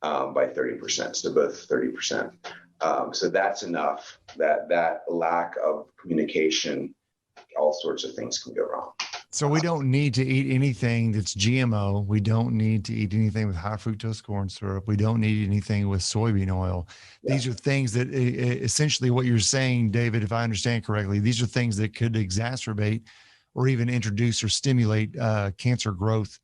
by 30%, so both 30%. So that's enough. That lack of communication, all sorts of things can go wrong. So we don't need to eat anything that's GMO. We don't need to eat anything with high fructose corn syrup. We don't need anything with soybean oil. Yeah. These are things that essentially what you're saying, David, if I understand correctly, these are things that could exacerbate or even introduce or stimulate cancer growth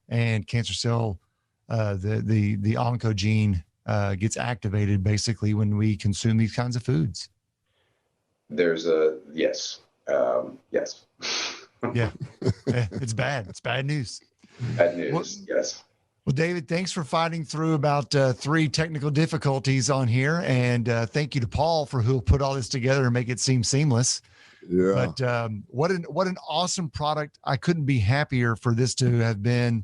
and cancer cell. The oncogene gets activated basically when we consume these kinds of foods. There's a yes. Yes. Yeah, it's bad. It's bad news. Bad news. Well, yes. Well, David, thanks for fighting through about 3 technical difficulties on here, and thank you to Paul for who put all this together and make it seem seamless. Yeah. But what an awesome product! I couldn't be happier for this to have been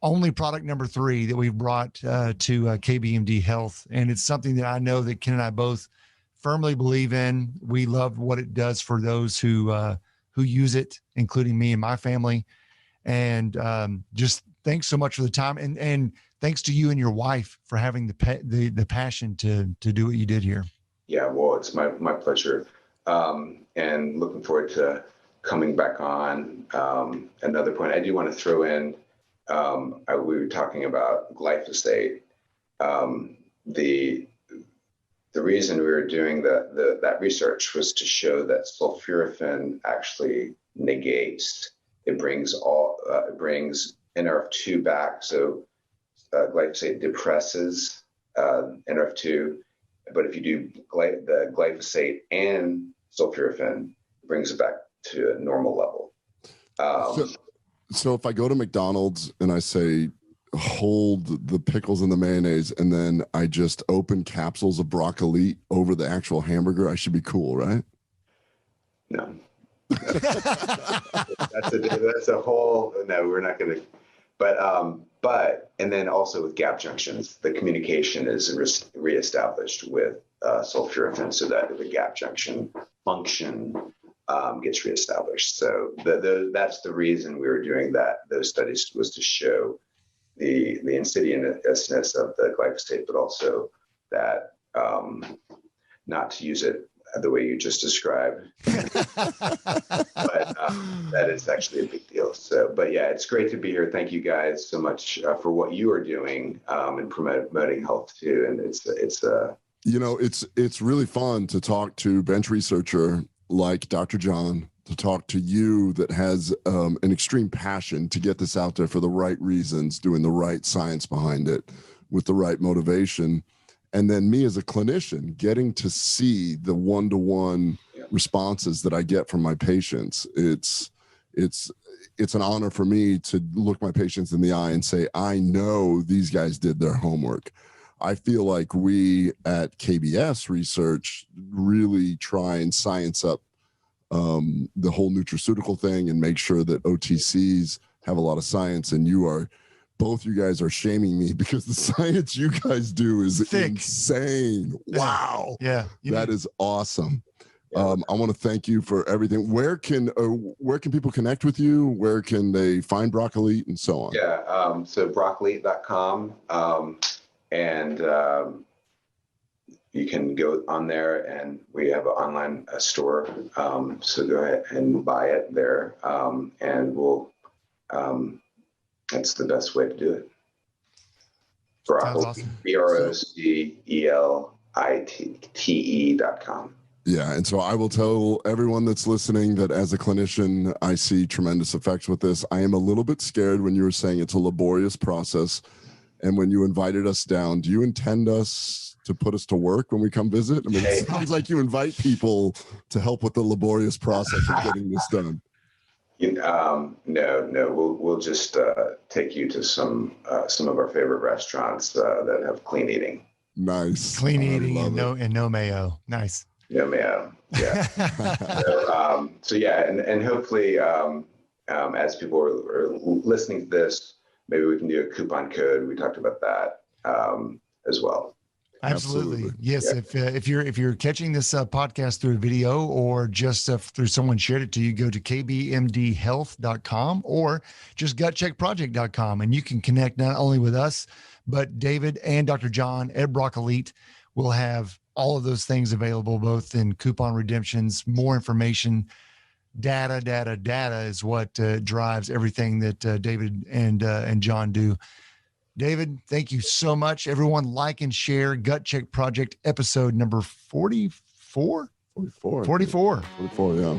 only product number 3 that we've brought to KBMD Health, and it's something that I know that Ken and I both firmly believe in. We love what it does for those who use it, including me and my family. And just thanks so much for the time, and thanks to you and your wife for having the passion to do what you did here. Yeah, well, it's my pleasure, and looking forward to coming back on. Another point I do want to throw in, we were talking about glyphosate. The reason we were doing that research was to show that sulforaphane actually negates. It brings Nrf2 back. So glyphosate depresses Nrf2, but if you do the glyphosate and sulforaphane, it brings it back to a normal level. So if I go to McDonald's and I say, hold the pickles and the mayonnaise, and then I just open capsules of BrocElite over the actual hamburger, I should be cool, right? No. That's a whole, no, we're not going to, but, and then also with gap junctions, the communication is reestablished with sulforaphane so that the gap junction function gets reestablished. So that's the reason we were doing those studies, was to show the insidiousness of the glyphosate, but also that not to use it the way you just described, but that is actually a big deal. So, but yeah, it's great to be here. Thank you guys so much for what you are doing and promoting health too. And it's really fun to talk to bench researcher like Dr. John, to talk to you that has an extreme passion to get this out there for the right reasons, doing the right science behind it with the right motivation. And then me as a clinician, getting to see the one-to-one responses that I get from my patients. It's an honor for me to look my patients in the eye and say, I know these guys did their homework. I feel like we at KBS Research really try and science up the whole nutraceutical thing and make sure that OTCs have a lot of science, and both you guys are shaming me because the science you guys do is insane. Wow. Yeah. That is awesome. I want to thank you for everything. Where can people connect with you? Where can they find BrocElite and so on? Yeah, so BrocElite.com, and you can go on there, and we have an online store. So go ahead and buy it there, and we'll. That's the best way to do it. BrocElite, awesome. BrocElite.com. Yeah, and so I will tell everyone that's listening that as a clinician, I see tremendous effects with this. I am a little bit scared when you were saying it's a laborious process, and when you invited us down, do you intend us to put us to work when we come visit? I mean, it sounds like you invite people to help with the laborious process of getting this done. No, we'll just take you to some of our favorite restaurants that have clean eating. Nice, Clean eating and no mayo. Nice. No mayo. Yeah. So yeah, and hopefully, as people are listening to this, maybe we can do a coupon code. We talked about that as well. Absolutely. Yes. Yeah. If you're catching this podcast through a video or just through someone shared it to you, go to kbmdhealth.com or just gutcheckproject.com, and you can connect not only with us, but David and Dr. John at BrocElite will have all of those things available, both in coupon redemptions, more information, data is what drives everything that David and John do. David, thank you so much. Everyone, like and share Gut Check Project episode number 44. 44. 44. 44, yeah.